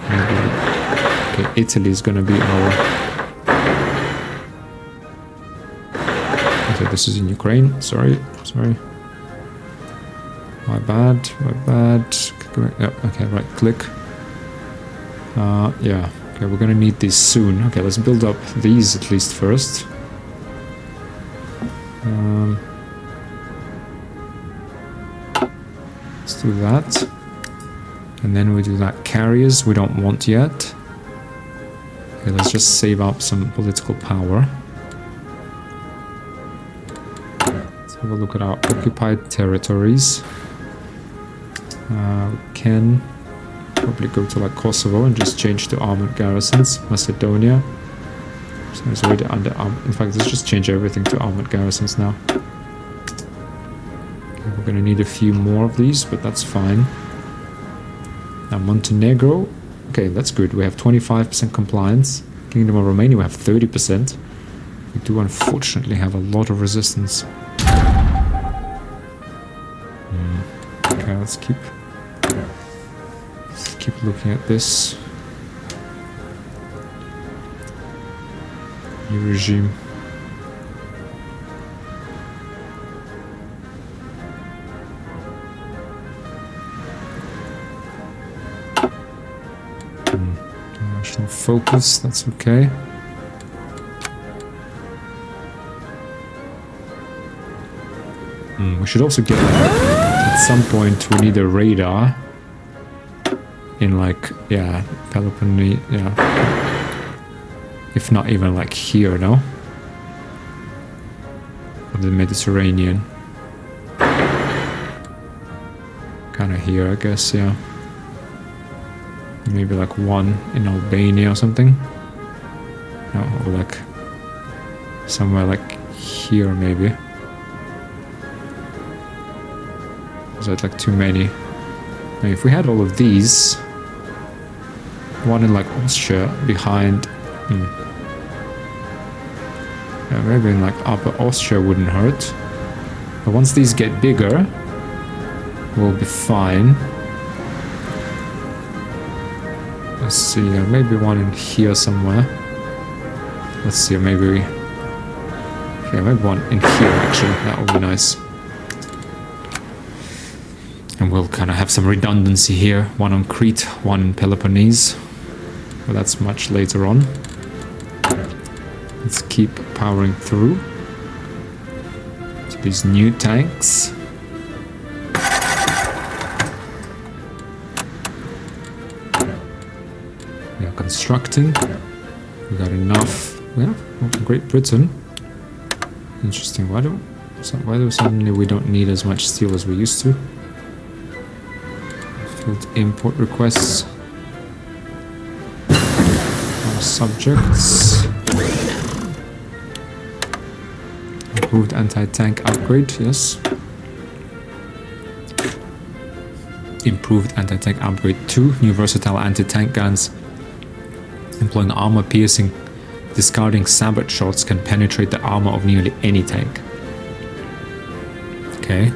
Maybe. Okay, Italy is gonna be our... Okay, this is in Ukraine. Sorry. My bad. Yeah, okay, right click. Yeah. Okay, we're gonna need these soon. Okay, let's build up these at least first. Let's do that. And then we do that carriers we don't want yet. Okay, let's just save up some political power. Let's have a look at our occupied territories. We can probably go to like Kosovo and just change to armored garrisons. Macedonia. So it's already under armored. In fact, let's just change everything to armored garrisons now. Okay, we're gonna need a few more of these, but that's fine. Now Montenegro. Okay, that's good. We have 25% compliance. Kingdom of Romania, we have 30%. We do unfortunately have a lot of resistance. Okay, let's keep looking at this. New regime. National focus, that's okay. We should also get, at some point we need a radar in like, yeah, Peloponnese, yeah. If not even like here, no? Of the Mediterranean. Kind of here, I guess, yeah. Maybe like one in Albania or something. No, or like somewhere like here, maybe. Is that like too many? Now, if we had all of these, one in like Austria behind. Yeah, maybe in like Upper Austria wouldn't hurt. But once these get bigger, we'll be fine. Let's see, maybe one in here somewhere. Let's see, maybe... Yeah, maybe one in here actually, that would be nice. And we'll kind of have some redundancy here. One on Crete, one in Peloponnese. But that's much later on. Let's keep powering through to these new tanks. We are constructing. We got enough. Yeah, Great Britain. Interesting. Why do suddenly we don't need as much steel as we used to? Filled import requests. Our subjects. Improved anti-tank upgrade, yes. Improved anti-tank upgrade 2. New versatile anti-tank guns. Employing armor-piercing, discarding sabot shots can penetrate the armor of nearly any tank. Okay.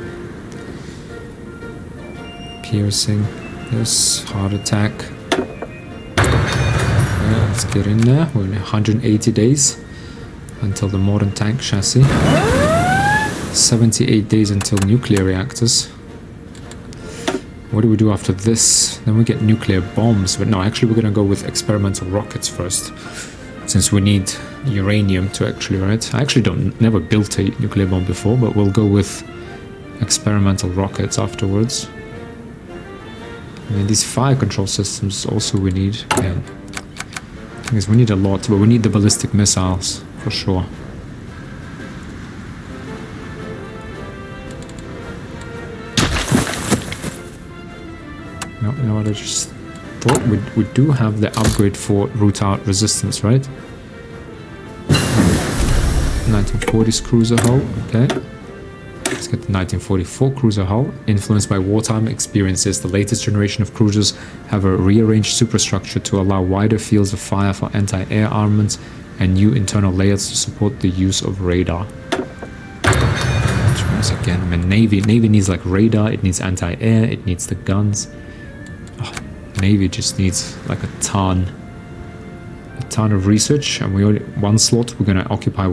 Piercing. This. Hard attack. Okay, let's get in there. We're in 180 days. Until the modern tank chassis. 78 days until nuclear reactors. What do we do after this? Then we get nuclear bombs. But no, actually we're gonna go with experimental rockets first. Since we need uranium to actually, right? I actually never built a nuclear bomb before, but we'll go with experimental rockets afterwards. And these fire control systems also we need. Yeah. I guess we need a lot, but we need the ballistic missiles. For sure. No, you know what I just thought? We do have the upgrade for root out resistance, right? 90%. 1940s cruiser hull, okay. Let's get the 1944 cruiser hull. Influenced by wartime experiences, the latest generation of cruisers have a rearranged superstructure to allow wider fields of fire for anti-air armaments and new internal layers to support the use of radar. Once again, I mean, Navy needs like radar, it needs anti-air, it needs the guns. Oh, Navy just needs like a ton of research, and we only one slot we're gonna occupy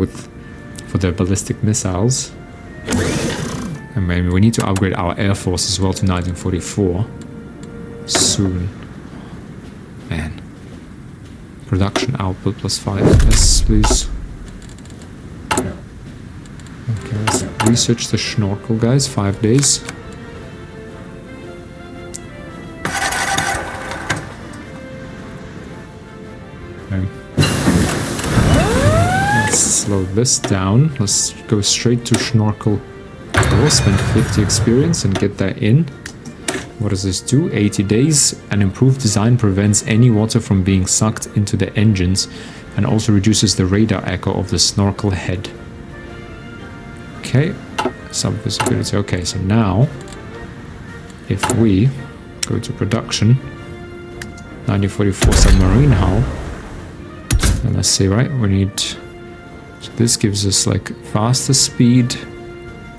for the ballistic missiles. And maybe we need to upgrade our air force as well to 1944 soon. Man. Production output +5. Yes, please. Okay, let's research the Schnorkel, guys. 5 days. Okay. Let's slow this down. Let's go straight to Schnorkel. We'll spend 50 experience and get that in. What does this do? 80 days. An improved design prevents any water from being sucked into the engines and also reduces the radar echo of the snorkel head. Okay, sub-visibility. Okay, so now if we go to production, 1944 submarine hull, and let's see, right, we need, so this gives us like faster speed,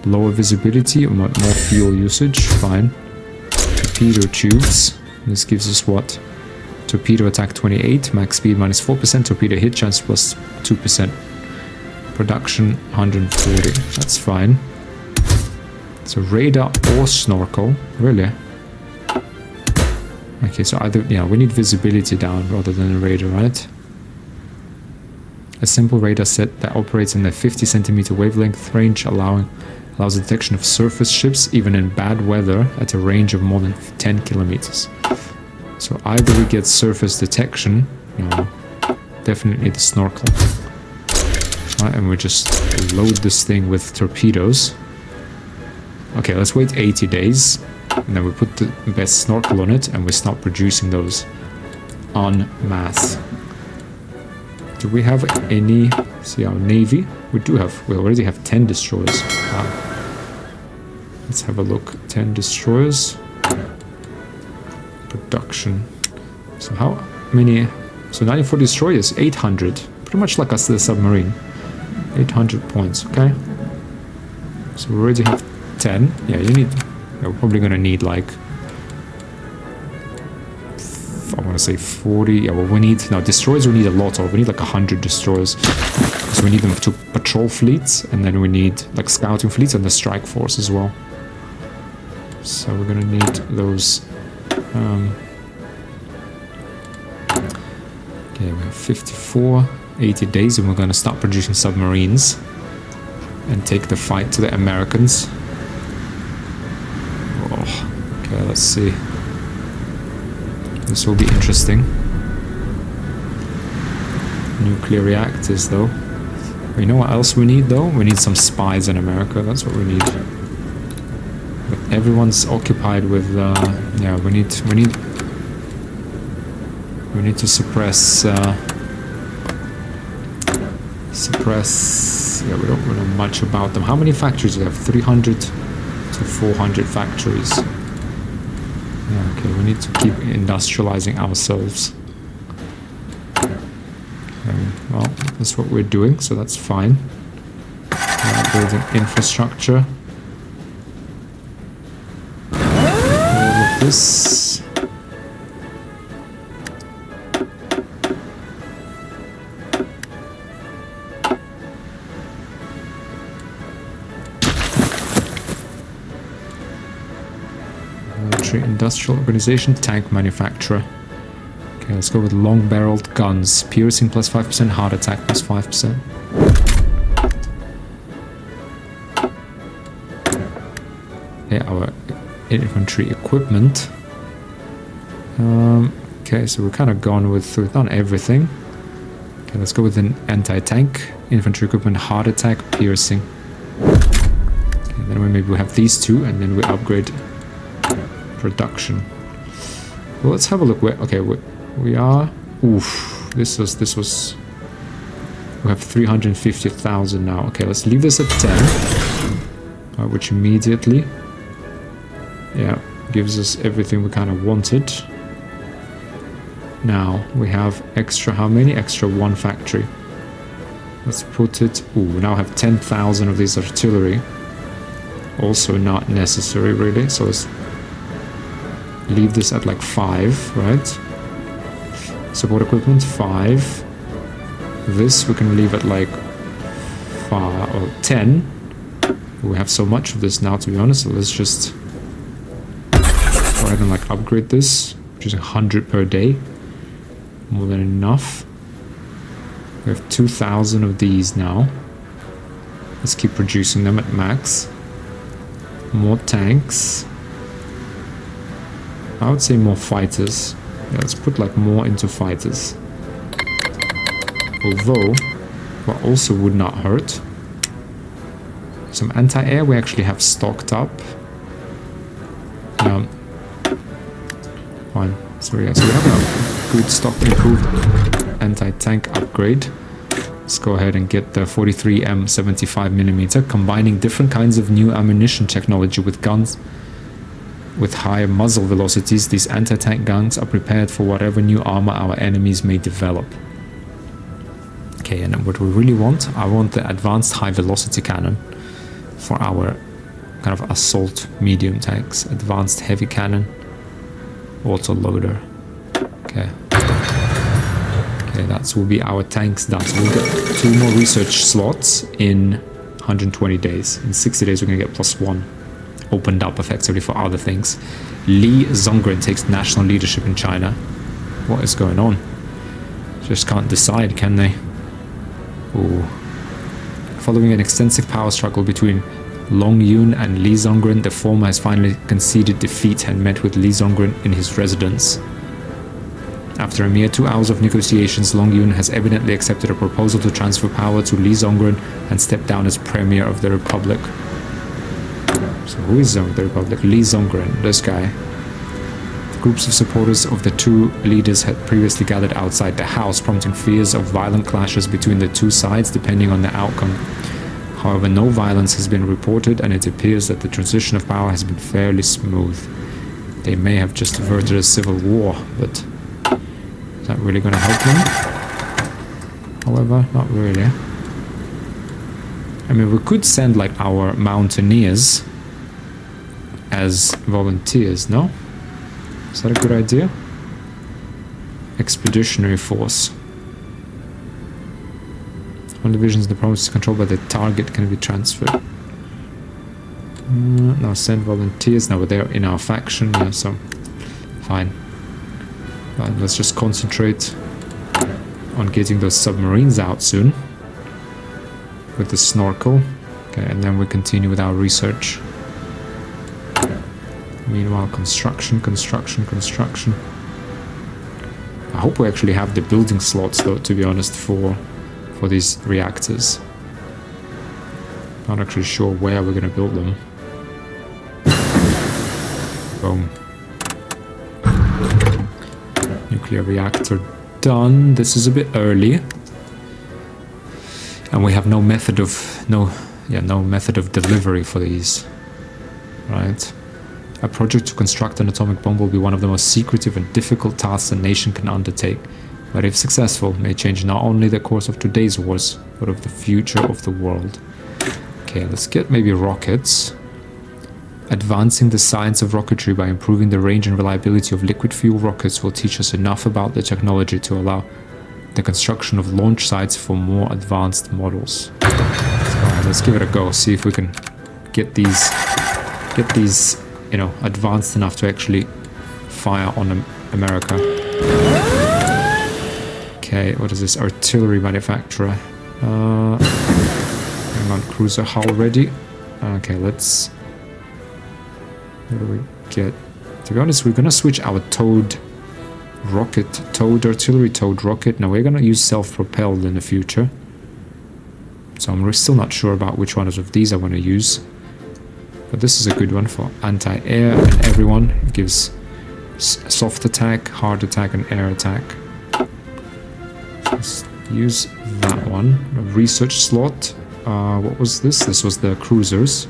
lower visibility, more fuel usage, fine. Torpedo tubes, this gives us what? Torpedo attack 28, max speed -4%, torpedo hit chance +2%. Production 140, that's fine. So radar or snorkel, really? Okay, so either, yeah, we need visibility down rather than a radar, right? A simple radar set that operates in the 50 centimeter wavelength range allows the detection of surface ships even in bad weather at a range of more than 10 kilometers. So either we get surface detection, no, definitely the snorkel. Right, and we just load this thing with torpedoes. Okay, let's wait 80 days, and then we put the best snorkel on it, and we start producing those en masse. Do we have any, see our navy? We already have 10 destroyers. Wow. Let's have a look. 10 destroyers. Production. So how many? So 94 destroyers, 800. Pretty much like us, the submarine. 800 points, okay. So we already have 10. Yeah, we're probably gonna need like, I want to say 40. Yeah, well, destroyers we need a lot of. We need like 100 destroyers. So we need them to patrol fleets, and then we need like scouting fleets and the strike force as well. So we're gonna need those. Okay, we have 54, 80 days, and we're gonna start producing submarines and take the fight to the Americans. Oh, okay, let's see. This will be interesting. Nuclear reactors, though. You know what else we need, though? We need some spies in America. That's what we need. But everyone's occupied with. Yeah, we need to suppress. Yeah, we don't know much about them. How many factories do we have? 300 to 400 factories. Yeah, okay, we need to keep industrializing ourselves. Well, that's what we're doing, so that's fine. Building infrastructure. All of this. Industrial organization, tank manufacturer. Okay, let's go with long-barreled guns. Piercing +5%, heart attack +5%. Okay, our infantry equipment. Okay, so we're kind of gone with, we've done everything. Okay, let's go with an anti-tank. Infantry equipment, heart attack, piercing. Okay, then maybe we have these two, and then we upgrade production. Well, let's have a look where, okay, we are, oof, this was We have 350,000 now. Okay, let's leave this at 10. Which immediately, yeah, gives us everything we kind of wanted. Now, we have extra, how many? Extra 1 factory. Let's put it, ooh, we now have 10,000 of these artillery. Also not necessary, really, so let's leave this at like 5, right? Support equipment, 5. This we can leave at like 5 or 10. We have so much of this now, to be honest, so let's just go ahead and like upgrade this, which is 100 per day. More than enough. We have 2,000 of these now. Let's keep producing them at max. More tanks. I would say more fighters. Yeah, let's put like more into fighters. Although, what also would not hurt. Some anti-air we actually have stocked up. Fine. So yeah, so we have a good stock improved anti-tank upgrade. Let's go ahead and get the 43M 75mm, combining different kinds of new ammunition technology with guns with higher muzzle velocities. These anti-tank guns are prepared for whatever new armor our enemies may develop. Okay, and what we really want, I want the advanced high velocity cannon for our kind of assault medium tanks. Advanced heavy cannon, auto loader. Okay. Okay, that will be our tanks done. So we'll get 2 more research slots in 120 days. In 60 days, we're going to get +1 opened up effectively for other things. Li Zongren takes national leadership in China. What is going on? Just can't decide, can they? Ooh. Following an extensive power struggle between Long Yun and Li Zongren, the former has finally conceded defeat and met with Li Zongren in his residence. After a mere 2 hours of negotiations, Long Yun has evidently accepted a proposal to transfer power to Li Zongren and step down as premier of the Republic. So who is the Republic? Li Zongren, this guy. Groups of supporters of the 2 leaders had previously gathered outside the house, prompting fears of violent clashes between the 2 sides depending on the outcome. However, no violence has been reported, and it appears that the transition of power has been fairly smooth. They may have just averted a civil war, but is that really going to help them? However, not really. I mean, we could send like our mountaineers as volunteers, no? Is that a good idea? Expeditionary force. One divisions in the province is controlled by the target can be transferred. Now send volunteers. Now they're in our faction, yeah, so fine. Fine. Let's just concentrate on getting those submarines out soon with the snorkel. Okay, and then we continue with our research. Meanwhile, construction. I hope we actually have the building slots, though, to be honest, for these reactors. Not actually sure where we're going to build them. Boom. Nuclear reactor done. This is a bit early. And we have no method of delivery for these. Right? A project to construct an atomic bomb will be one of the most secretive and difficult tasks a nation can undertake, but if successful, may change not only the course of today's wars, but of the future of the world. Okay, let's get maybe rockets. Advancing the science of rocketry by improving the range and reliability of liquid fuel rockets will teach us enough about the technology to allow the construction of launch sites for more advanced models. So, alright, let's give it a go, see if we can get these you know, advanced enough to actually fire on America. Okay, what is this? Artillery manufacturer. Hang on, cruiser hull ready. Okay, let's... What do we get? To be honest, we're gonna switch our towed artillery towed rocket. Now we're gonna use self-propelled in the future. So I'm still not sure about which one of these I want to use. But this is a good one for anti-air and everyone. It gives soft attack, hard attack, and air attack. Let's use that one. A research slot. What was this? This was the cruisers.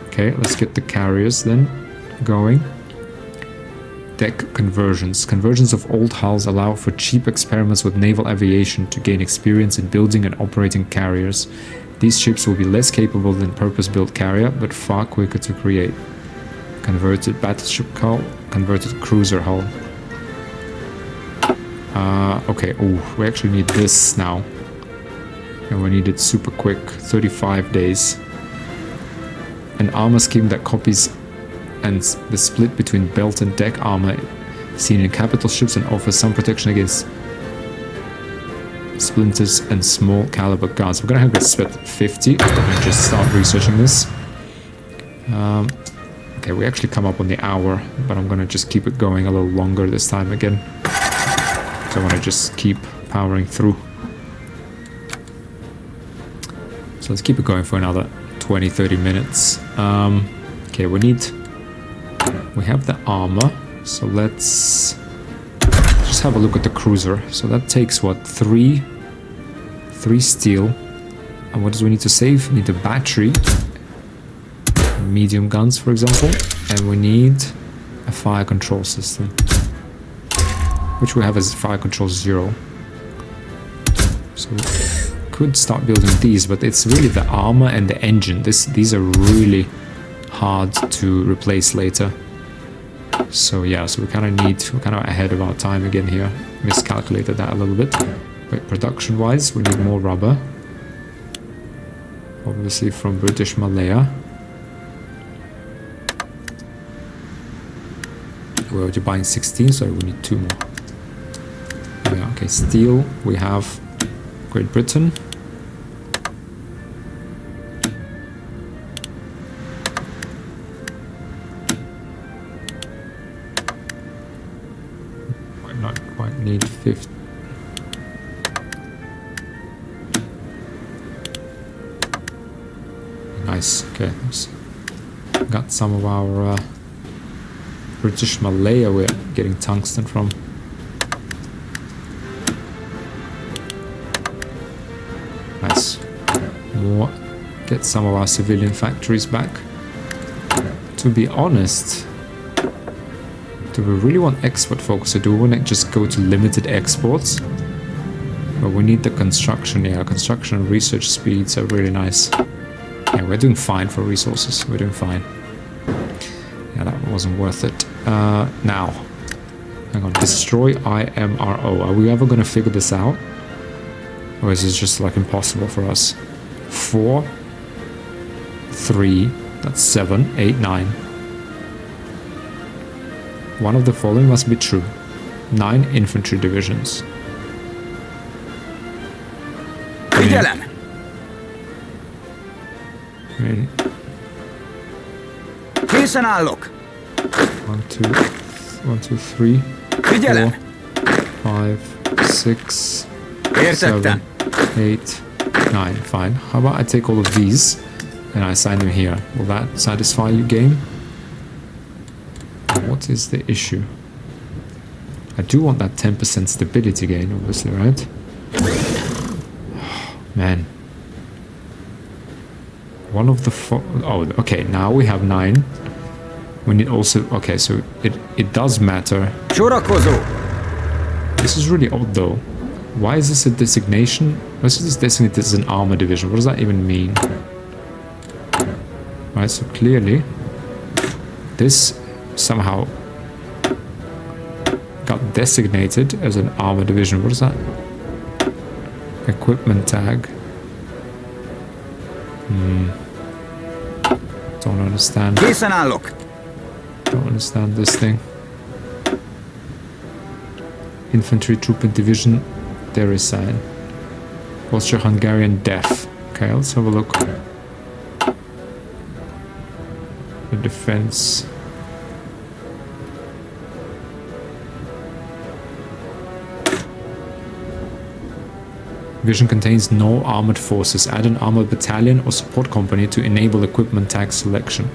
Okay, let's get the carriers then going. Deck conversions. Conversions of old hulls allow for cheap experiments with naval aviation to gain experience in building and operating carriers. These ships will be less capable than purpose-built carrier, but far quicker to create. Converted battleship hull, converted cruiser hull. Okay, oh, we actually need this now. And we need it super quick, 35 days. An armor scheme that copies and the split between belt and deck armor seen in capital ships and offers some protection against splinters and small caliber guns. We're gonna have this set 50 and just start researching this. Okay, we actually come up on the hour, but I'm gonna just keep it going a little longer this time again. So I want to just keep powering through. So let's keep it going for another 20-30 minutes. Okay, we have the armor, so let's just have a look at the cruiser. So that takes what, 3 steel. And what do we need to save? We need a battery, medium guns for example, and we need a fire control system, which we have as fire control 0. So we could start building these, but it's really the armor and the engine. These are really hard to replace later. So yeah, so we're kind of ahead of our time again here. Miscalculated that a little bit. But production-wise, we need more rubber. Obviously from British Malaya. We're already buying 16, so we need 2 more. Yeah, okay, steel, we have Great Britain. Might not quite need 50. Nice, okay. Got some of our British Malaya we're getting tungsten from. Nice. More. Get some of our civilian factories back. To be honest, do we really want export focus, or do we want to just go to limited exports? But we need the construction, yeah, construction and research speeds are really nice. Yeah, we're doing fine for resources, we're doing fine. Yeah, that wasn't worth it. Now, hang on, destroy IMRO. Are we ever going to figure this out? Or is this just like impossible for us? 4, 3, that's 7, 8, 9. One of the following must be true. 9 infantry divisions. Figyelem! Készen állok! 1, 2, 3, 4, 5, 6, 7, 8, 9. Fine. How about I take all of these and I assign them here? Will that satisfy you, game? What is the issue? I do want that 10% stability gain, obviously, right? Man. One of the oh, okay, now we have 9. We need also, okay, so it does matter. This is really odd though. Why is this a designation? Why is this designated as an armor division? What does that even mean? Right, so clearly this somehow got designated as an armor division. What is that? Equipment tag. Don't understand. Don't understand this thing. Infantry troop and division. There is sign. Austro-Hungarian deaf. Okay, let's have a look. The defense. Division contains no armored forces. Add an armored battalion or support company to enable equipment tag selection.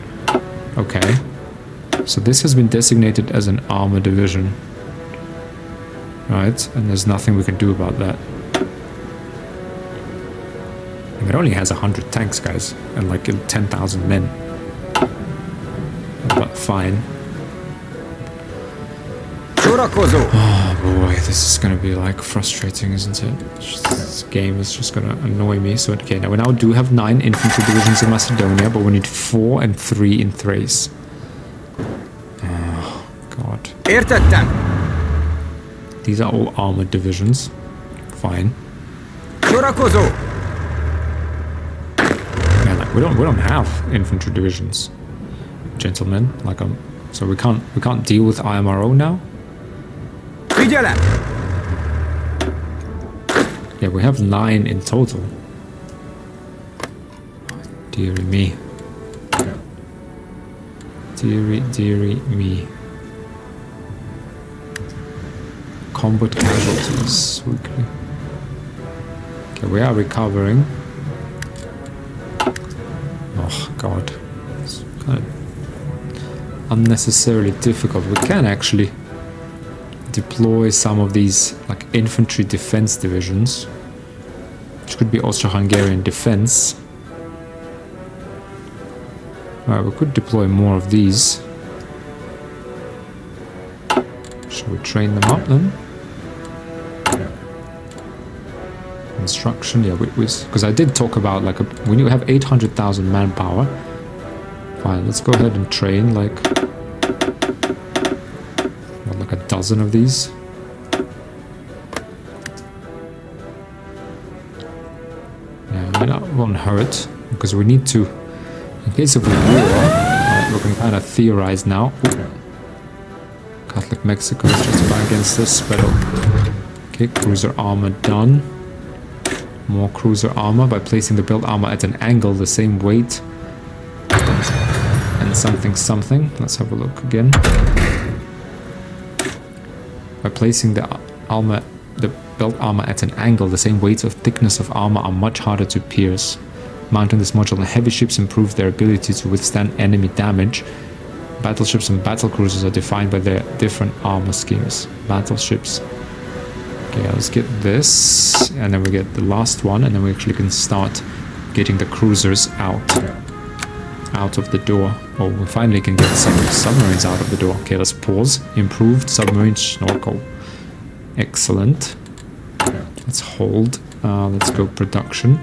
Okay. So this has been designated as an armor division. Right, and there's nothing we can do about that. It only has 100 tanks, guys, and like 10,000 men. But fine. Oh boy, this is gonna be like frustrating, isn't it? This game is just gonna annoy me. So okay, now we do have 9 infantry divisions in Macedonia, but we need 4 and 3 in Thrace. Oh god. These are all armored divisions. Fine. Man, like we don't have infantry divisions, gentlemen. Like so we can't deal with IMRO now. Yeah, we have 9 in total. Dearie me. Dearie me. Combat casualties weekly. Okay, we are recovering. Oh god. It's kind of unnecessarily difficult. We can actually deploy some of these like infantry defense divisions, which could be Austro-Hungarian defense. Alright, we could deploy more of these. Shall we train them up then? Instruction, yeah, because I did talk about like when you have 800,000 manpower. Fine, let's go ahead and train like a dozen of these. Yeah, I mean, that won't hurt because we need to, in case of a war, we can kind of theorize now. Ooh. Catholic Mexico is just back against this, but okay, cruiser armor done. More cruiser armor by placing the build armor at an angle the same weight and something. Let's have a look again. By placing the belt armor at an angle, the same weights of thickness of armor are much harder to pierce. Mounting this module on heavy ships improves their ability to withstand enemy damage. Battleships and battlecruisers are defined by their different armor schemes. Battleships. Okay, let's get this, and then we get the last one, and then we actually can start getting the cruisers out of the door. Oh, we finally can get some submarines out of the door. Okay, let's pause. Improved submarine snorkel. Excellent. Let's hold. Let's go production.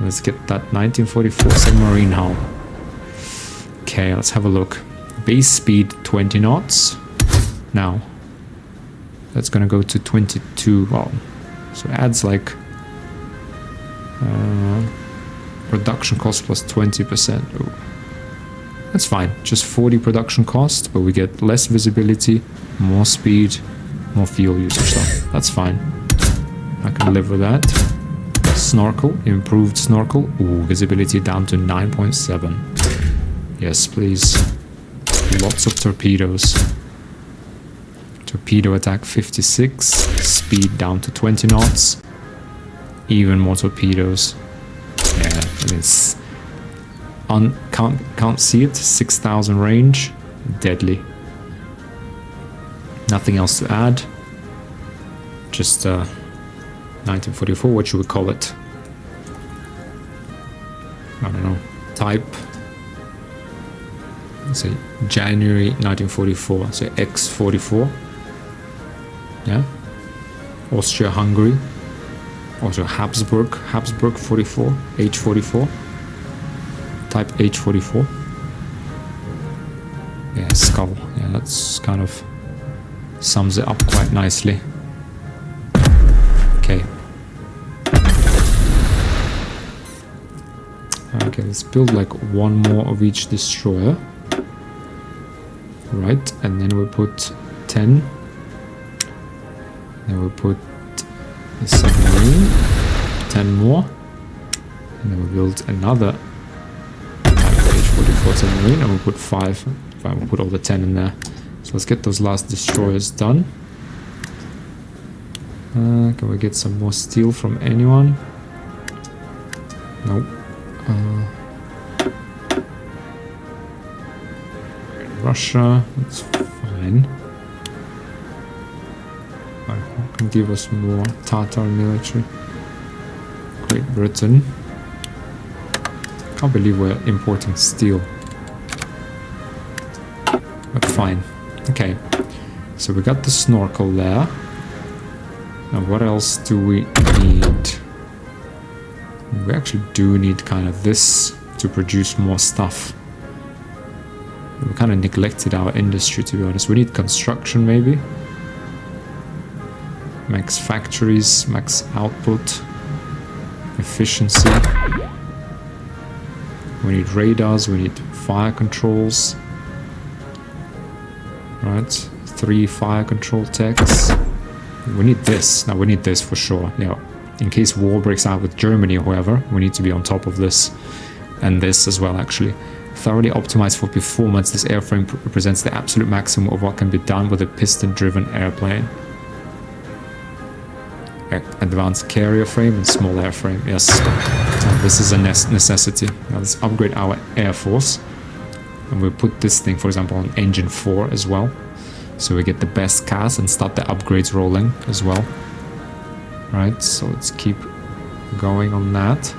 Let's get that 1944 submarine hull. Okay, let's have a look. Base speed 20 knots. Now, that's gonna go to 22. Well, so it adds like production cost plus 20%. Ooh. That's fine. Just 40 production cost, but we get less visibility, more speed, more fuel usage. So that's fine. I can live with that. Snorkel, improved snorkel. Ooh, visibility down to 9.7. Yes, please. Lots of torpedoes. Torpedo attack 56. Speed down to 20 knots. Even more torpedoes. Yeah, I mean, it's can't see it. 6,000 range. Deadly. Nothing else to add. Just 1944. What should we call it? I don't know. Type. Let's say January 1944. So X44. Yeah. Austria-Hungary. Also Habsburg 44. H44. Type H44. Yeah, skull. Yeah, that's kind of sums it up quite nicely. Okay. Okay, let's build like one more of each destroyer. Right, and then we put 10. Then we put the submarine, 10 more. And then we build another H44 submarine, and we put 5. Fine, we'll put all the 10 in there. So let's get those last destroyers done. Can we get some more steel from anyone? Nope. Russia, that's fine. Can give us more Tatar military. Great Britain, Can't believe we're importing steel. But fine. Okay. So we got the snorkel there. And what else do we need? We actually do need kind of this to produce more stuff. We kind of neglected our industry, to be honest. We need construction, maybe. Max factories, max output, efficiency. We need radars, we need fire controls. Right, 3 fire control techs. We need this. Now we need this for sure. Yeah, in case war breaks out with Germany or whoever, we need to be on top of this. And this as well, actually. Thoroughly optimized for performance, this airframe represents the absolute maximum of what can be done with a piston-driven airplane. Advanced carrier frame and small airframe, yes. This is a necessity. Now let's upgrade our Air Force. And we'll put this thing, for example, on engine 4 as well. So we get the best CAS and start the upgrades rolling as well. Right, so let's keep going on that.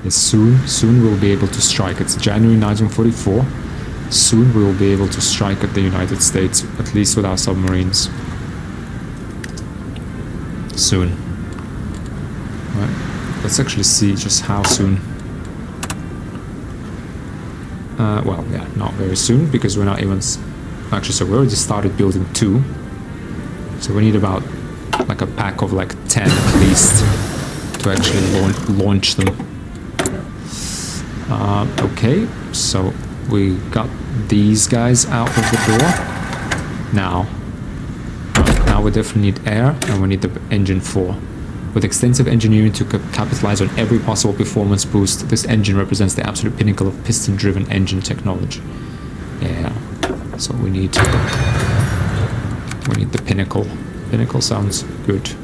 Yes, soon we'll be able to strike. It's January 1944. Soon we will be able to strike at the United States, at least with our submarines. Soon. Right. Let's actually see just how soon. Well, yeah, not very soon, because we're not even... Actually, so we already started building 2. So we need about like a pack of like 10 at least to actually launch them. Okay, so we got these guys out of the door. Now we definitely need air, and we need the engine 4. With extensive engineering to capitalize on every possible performance boost, this engine represents the absolute pinnacle of piston-driven engine technology. Yeah, so we need the pinnacle. Pinnacle sounds good.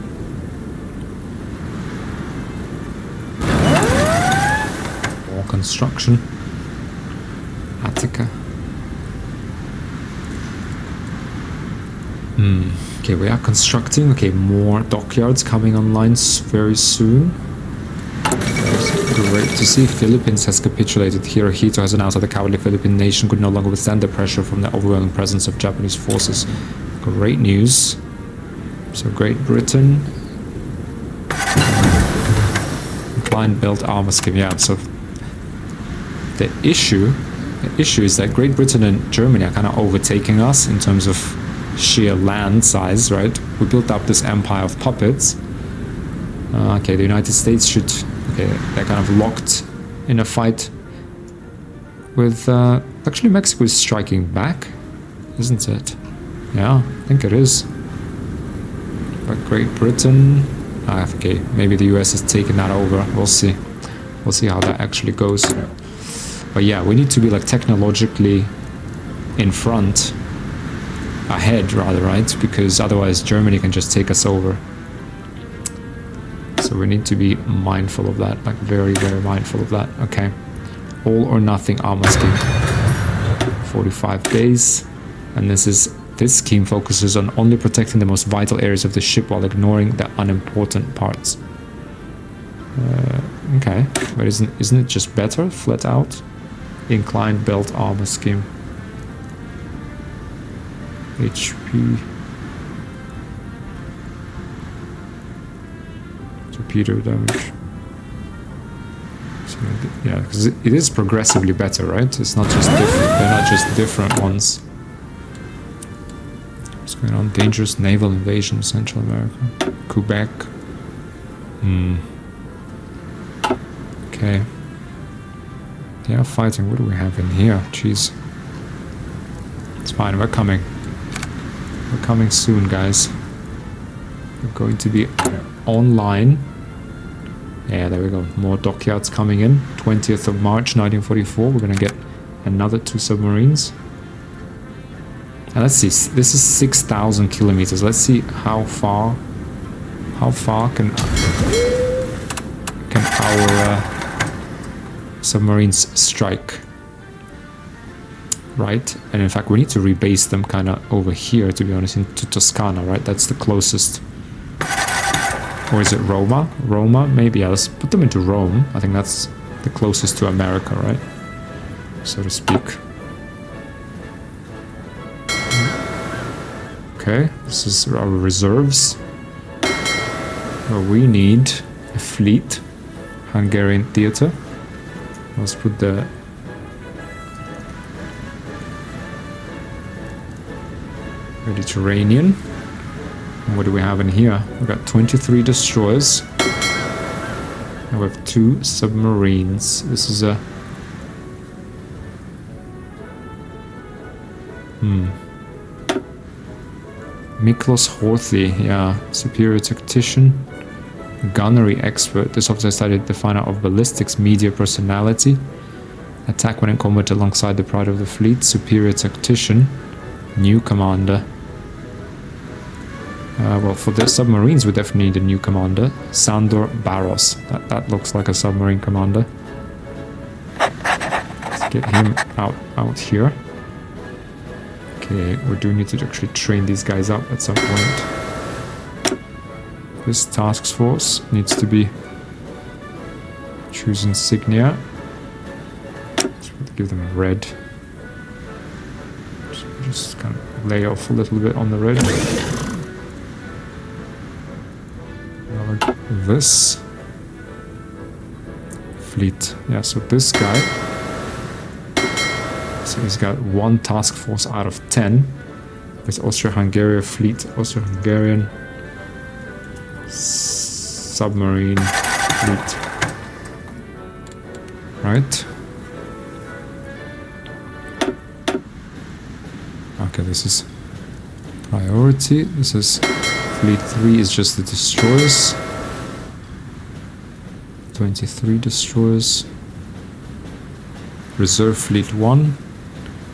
More construction. Attica. Okay, we are constructing. Okay, more dockyards coming online very soon. Great to see. Philippines has capitulated. Hirohito has announced that the cowardly Philippine nation could no longer withstand the pressure from the overwhelming presence of Japanese forces. Great news. So Great Britain. Inclined belt armor scheme. Yeah, so the issue is that Great Britain and Germany are kind of overtaking us in terms of sheer land size, right? We built up this empire of puppets. Okay, the United States should... Okay, they're kind of locked in a fight with... actually, Mexico is striking back, isn't it? Yeah, I think it is. But Great Britain... okay, maybe the US has taken that over. We'll see. We'll see how that actually goes. But yeah, we need to be like technologically in front. Ahead, rather, right? Because otherwise Germany can just take us over. So we need to be mindful of that, like very, very mindful of that. Okay. All or nothing armor scheme. 45 days. And this scheme focuses on only protecting the most vital areas of the ship while ignoring the unimportant parts. Okay. But isn't it just better, flat out? Inclined belt armor scheme. HP. Torpedo damage. So, yeah, because it is progressively better, right? It's not just different. They're not just different ones. What's going on? Dangerous naval invasion in Central America. Quebec. Okay. They are fighting. What do we have in here? Jeez. It's fine. We're coming. We're coming soon, guys. We're going to be online. Yeah, there we go. More dockyards coming in. 20th of March, 1944. We're going to get another 2 submarines. And let's see. This is 6,000 kilometers. Let's see how far can our submarines strike. right? And in fact, we need to rebase them kind of over here, to be honest, into Toscana, right? That's the closest. Or is it Roma? Roma? Maybe. Yeah, let's put them into Rome. I think that's the closest to America, right? So to speak. Okay, this is our reserves. Well, we need a fleet. Hungarian theater. Let's put the Mediterranean. And what do we have in here? We've got 23 destroyers. And we have 2 submarines. This is a... Miklos Horthy, yeah. Superior tactician. Gunnery expert. This officer studied the fine art of ballistics, media personality. Attack when in combat alongside the pride of the fleet. Superior tactician. New commander. Well, for the submarines, we definitely need a new commander. Sandor Barros. That looks like a submarine commander. Let's get him out here. Okay, we do need to actually train these guys up at some point. This task force needs to be choose insignia. Let's give them red. Just kind of lay off a little bit on the red. This fleet, yeah, so this guy, so he's got 1 task force out of 10. This Austro-Hungarian fleet, Austro-Hungarian submarine fleet, right? Okay, this is priority. This is fleet 3 is just the destroyers. 23 destroyers. Reserve fleet 1.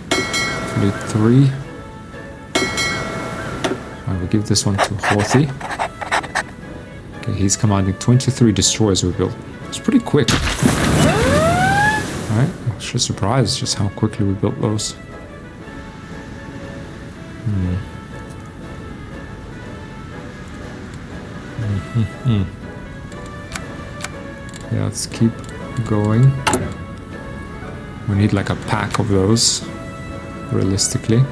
Fleet 3. I will give this one to Horthy. Okay, he's commanding 23 destroyers we built. It's pretty quick. Alright, I'm actually surprised just how quickly we built those. Yeah, let's keep going. We need like a pack of those, realistically.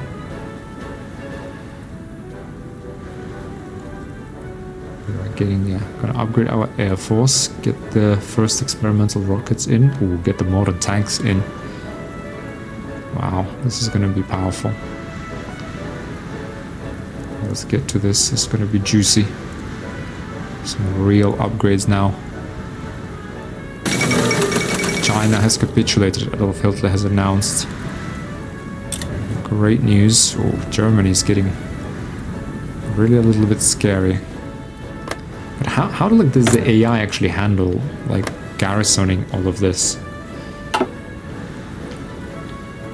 We are getting, gonna upgrade our air force, get the first experimental rockets in. Ooh, get the modern tanks in. Wow, this is gonna be powerful. Let's get to this. It's gonna be juicy. Some real upgrades now. China has capitulated, Adolf Hitler has announced. Great news. Oh, Germany's getting really a little bit scary. But how does the AI actually handle like garrisoning all of this? I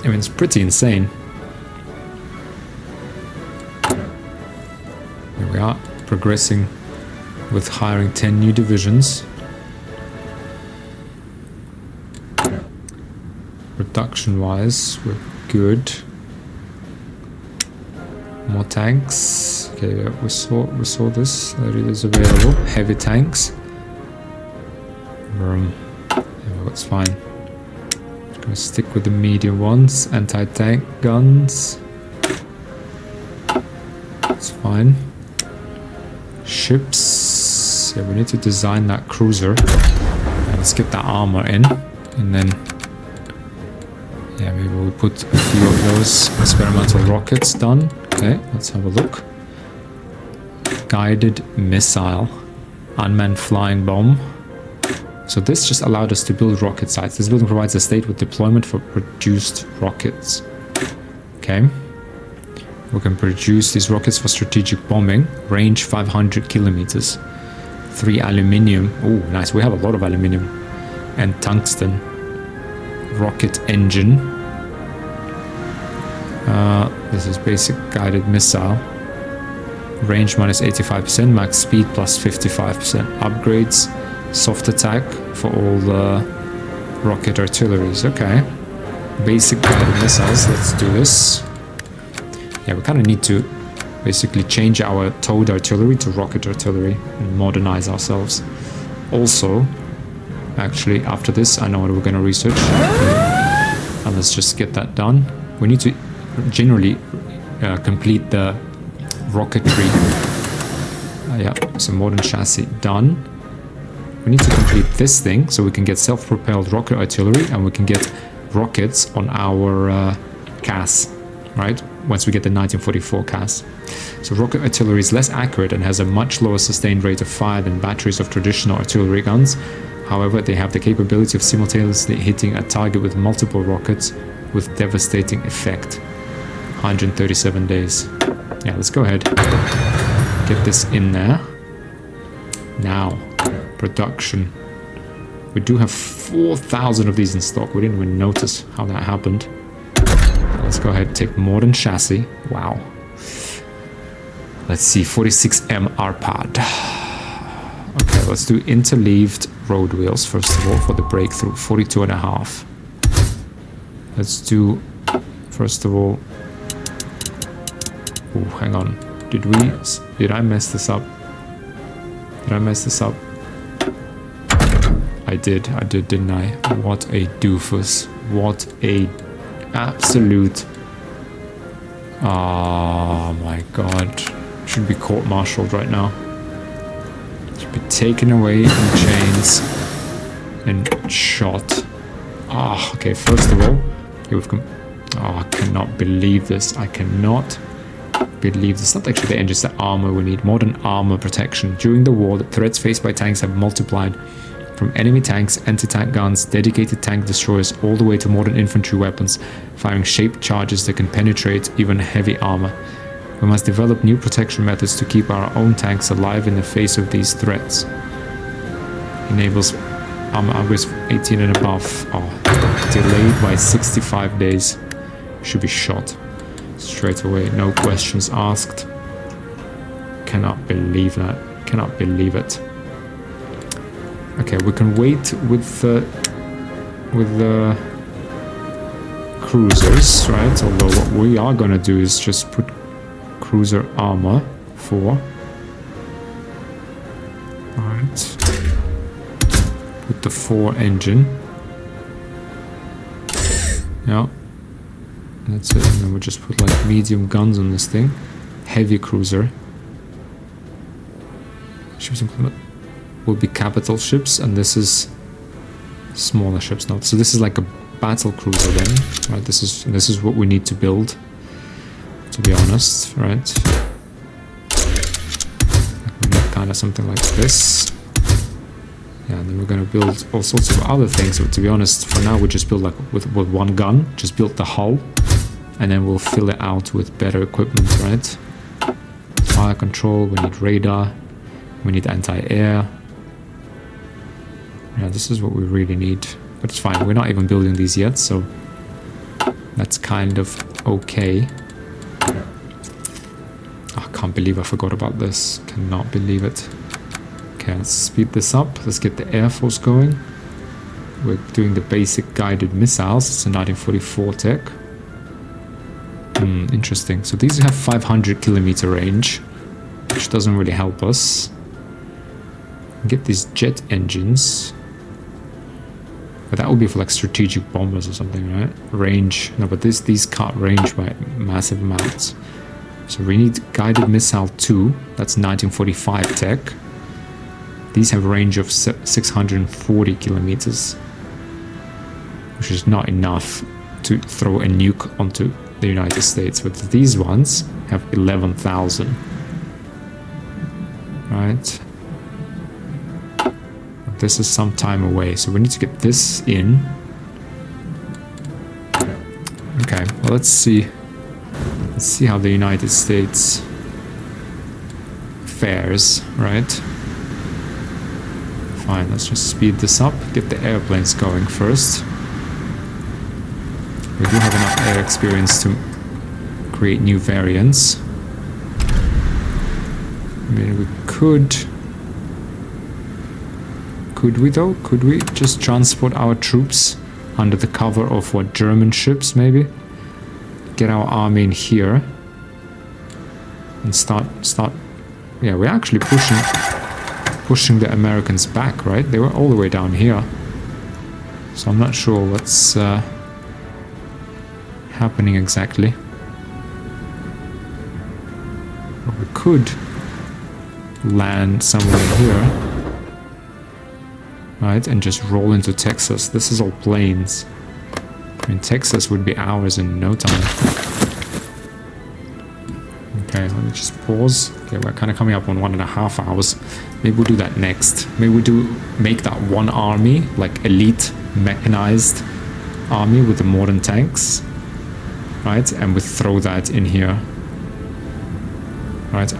mean, it's pretty insane. Here we are, progressing with hiring 10 new divisions. Production-wise, we're good. More tanks. Okay, yeah, we saw this. That it is available. Heavy tanks. Yeah, that's fine. Just gonna stick with the medium ones. Anti-tank guns. That's fine. Ships. Yeah, we need to design that cruiser. Let's get that armor in, and then. Yeah, maybe we'll put a few of those experimental rockets done. Okay, let's have a look. Guided missile. Unmanned flying bomb. So this just allowed us to build rocket sites. This building provides the state with deployment for produced rockets. Okay. We can produce these rockets for strategic bombing. Range 500 kilometers. 3 aluminium. Oh, nice. We have a lot of aluminium. And tungsten. Rocket engine. This is basic guided missile. Range minus 85%, max speed plus 55%. Upgrades, soft attack for all the rocket artilleries. Okay. basic guided missiles. Let's do this. Yeah, we kind of need to basically change our towed artillery to rocket artillery and modernize ourselves. Also, actually, after this, I know what we're going to research. And let's just get that done. We need to generally complete the rocketry. Yeah, so modern chassis done. We need to complete this thing so we can get self-propelled rocket artillery and we can get rockets on our CAS, right? Once we get the 1944 CAS. So rocket artillery is less accurate and has a much lower sustained rate of fire than batteries of traditional artillery guns. However, they have the capability of simultaneously hitting a target with multiple rockets with devastating effect. 137 days. Yeah, let's go ahead. Get this in there. Now, production. We do have 4,000 of these in stock. We didn't even notice how that happened. Let's go ahead and take modern chassis. Wow. Let's see, 46M RPAD. Okay, let's do interleaved road wheels first of all for the breakthrough. 42.5. Let's do, first of all, oh, hang on. Did I mess this up? Did I mess this up? I did, didn't I? What a doofus. What a absolute... Oh my god. Should be court-martialed right now. Should be taken away in chains and shot. Ah, okay, first of all, here we've come... Oh, I cannot believe this. I cannot believe this. Not actually the engines, the armor we need. Modern armor protection. During the war, the threats faced by tanks have multiplied. From enemy tanks, anti-tank guns, dedicated tank destroyers, all the way to modern infantry weapons, firing shaped charges that can penetrate even heavy armor. We must develop new protection methods to keep our own tanks alive in the face of these threats. Enables armor upgrades 18 and above. Oh, delayed by 65 days. Should be shot straight away, no questions asked. Cannot believe that. Cannot believe it. Okay, we can wait with the cruisers, right? Although what we are gonna do is just put cruiser armor 4. Alright. Put the 4 engine. Yeah. That's it. And then we'll just put like medium guns on this thing. Heavy cruiser. Ships included will be capital ships, and this is smaller ships now. So this is like a battle cruiser then, right? This is what we need to build, to be honest, right? We need kind of something like this. Yeah, and then we're gonna build all sorts of other things. So to be honest, for now we just build like with one gun, just build the hull, and then we'll fill it out with better equipment, right? Fire control, we need radar, we need anti-air. Yeah, this is what we really need. But it's fine, we're not even building these yet, so that's kind of okay. I can't believe I forgot about this. Cannot believe it. Okay, let's speed this up. Let's get the Air Force going. We're doing the basic guided missiles. It's a 1944 tech. Interesting. So these have 500 kilometer range, which doesn't really help us. Get these jet engines. But that would be for like strategic bombers or something, right? Range. No, but these can't range by massive amounts. So we need guided missile 2. That's 1945 tech. These have range of 640 kilometers, which is not enough to throw a nuke onto the United States. But these ones have 11,000. Right? This is some time away, so we need to get this in. Okay, well let's see. Let's see how the United States fares, right? Fine, let's just speed this up, get the airplanes going first. We do have enough air experience to create new variants. I mean, we could... Could we though? Could we just transport our troops under the cover of what, German ships maybe? Get our army in here and start. Yeah, we're actually pushing the Americans back, right? They were all the way down here, so I'm not sure what's happening exactly. But we could land somewhere here, right, and just roll into Texas. This is all plains. I mean, Texas would be ours in no time. Okay, let me just pause. Okay, we're kind of coming up on 1.5 hours. Maybe we'll do that next. Maybe we make that one army, like elite mechanized army with the modern tanks, right? And we throw that in here, right?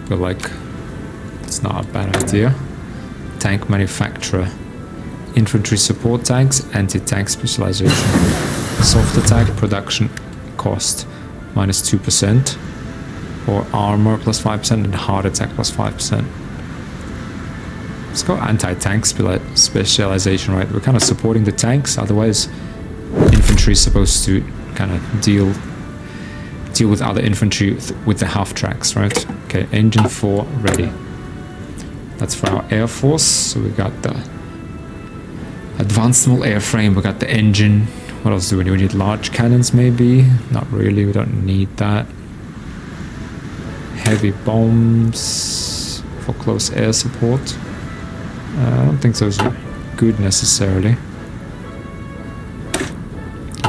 But like, it's not a bad idea. Tank manufacturer. Infantry support tanks, anti-tank specialization. Soft attack production cost -2%. Or armor +5% and hard attack +5%. Let's go anti-tank specialization, right? We're kind of supporting the tanks, otherwise infantry is supposed to kind of deal with other infantry with the half tracks, right? Okay, engine 4 ready. That's for our air force. So we got the advanced small airframe, we got the engine. What else do we need? We need large cannons maybe? Not really, we don't need that. Heavy bombs for close air support. I don't think those are good necessarily.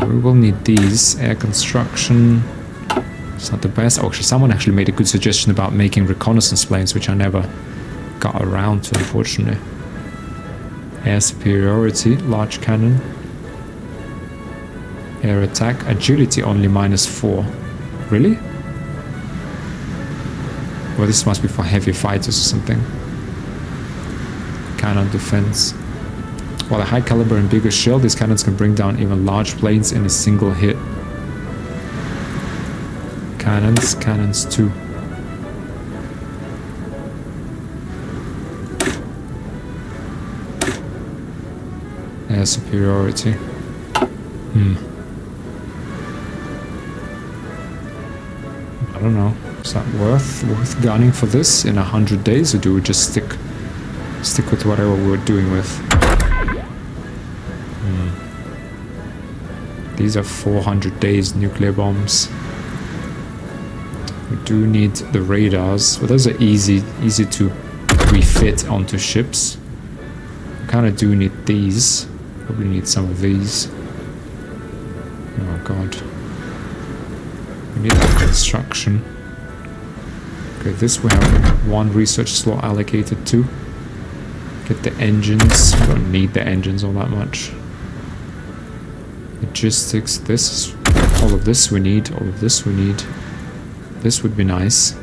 We will need these. Air construction. It's not the best. Oh, actually, someone actually made a good suggestion about making reconnaissance planes, which I never got around to, unfortunately. Air superiority, large cannon. Air attack, agility only -4. Really? Well, this must be for heavy fighters or something. Cannon defense. While a high caliber and bigger shell, these cannons can bring down even large planes in a single hit. Cannons 2. Air superiority. I don't know. Is that worth gunning for this in 100 days, or do we just stick with whatever we're doing with? These are 400 days nuclear bombs. We do need the radars, but those are easy to refit onto ships. We kind of do need these. Probably need some of these. Oh god. We need that construction. Okay, this we have one research slot allocated to. Get the engines. We don't need the engines all that much. Logistics. This is all of this we need. All of this we need. This would be nice.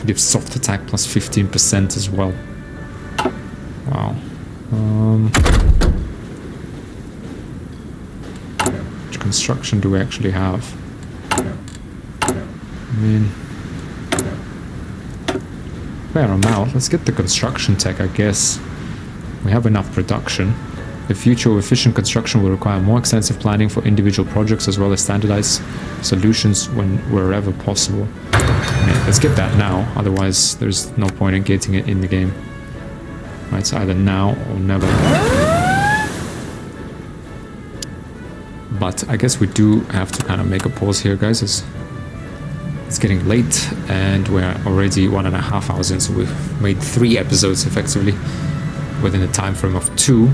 Give soft attack +15% as well. Wow. Which construction do we actually have? I mean, fair amount. Let's get the construction tech, I guess. We have enough production. The future of efficient construction will require more extensive planning for individual projects as well as standardized solutions wherever possible. I mean, let's get that now, otherwise there's no point in getting it in the game. Right, it's either now or never. But I guess we do have to kind of make a pause here, guys. It's getting late and we're already 1.5 hours in, so we've made 3 episodes effectively within a time frame of 2.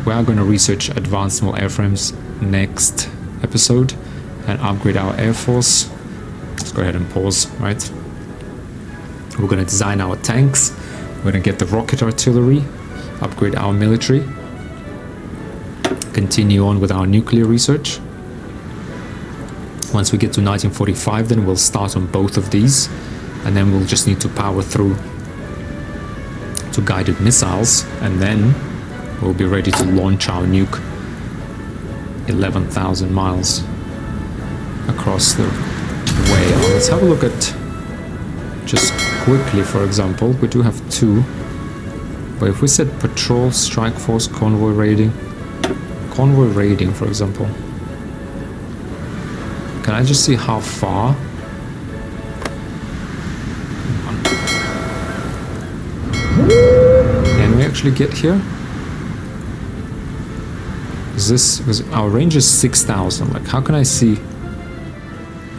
We are going to research advanced small airframes next episode and upgrade our air force. Let's go ahead and pause, right? We're going to design our tanks. We're going to get the rocket artillery, upgrade our military, continue on with our nuclear research. Once we get to 1945, then we'll start on both of these, and then we'll just need to power through to guided missiles, and then we'll be ready to launch our nuke 11,000 miles across the way. Let's have a look at just quickly, for example, we do have 2. But if we set patrol, strike force, convoy raiding, for example, can I just see how far? Can we actually get here? Is this, because our range is 6,000, like how can I see?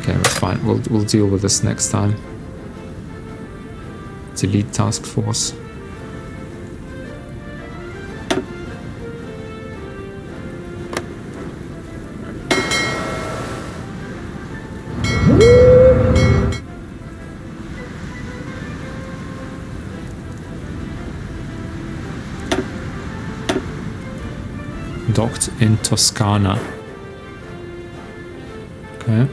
Okay, that's fine, we'll deal with this next time. Delete task force. Docked in Toscana. Okay.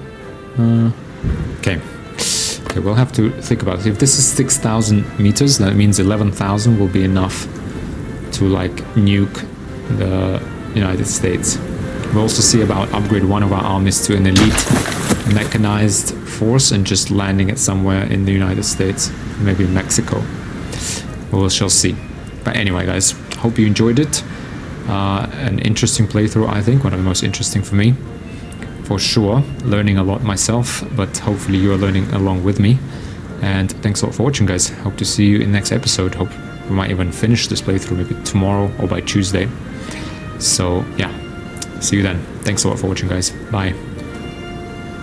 Okay, we'll have to think about it. If this is 6,000 meters, that means 11,000 will be enough to like nuke the United States. We'll also see about upgrade one of our armies to an elite mechanized force and just landing it somewhere in the United States, maybe Mexico. We shall see. But anyway, guys, hope you enjoyed it. An interesting playthrough, I think, one of the most interesting for me, for sure. Learning a lot myself, but hopefully you are learning along with me. And thanks a lot for watching, guys. Hope to see you in the next episode. Hope we might even finish this playthrough maybe tomorrow or by Tuesday. So yeah, see you then. Thanks a lot for watching, guys. Bye.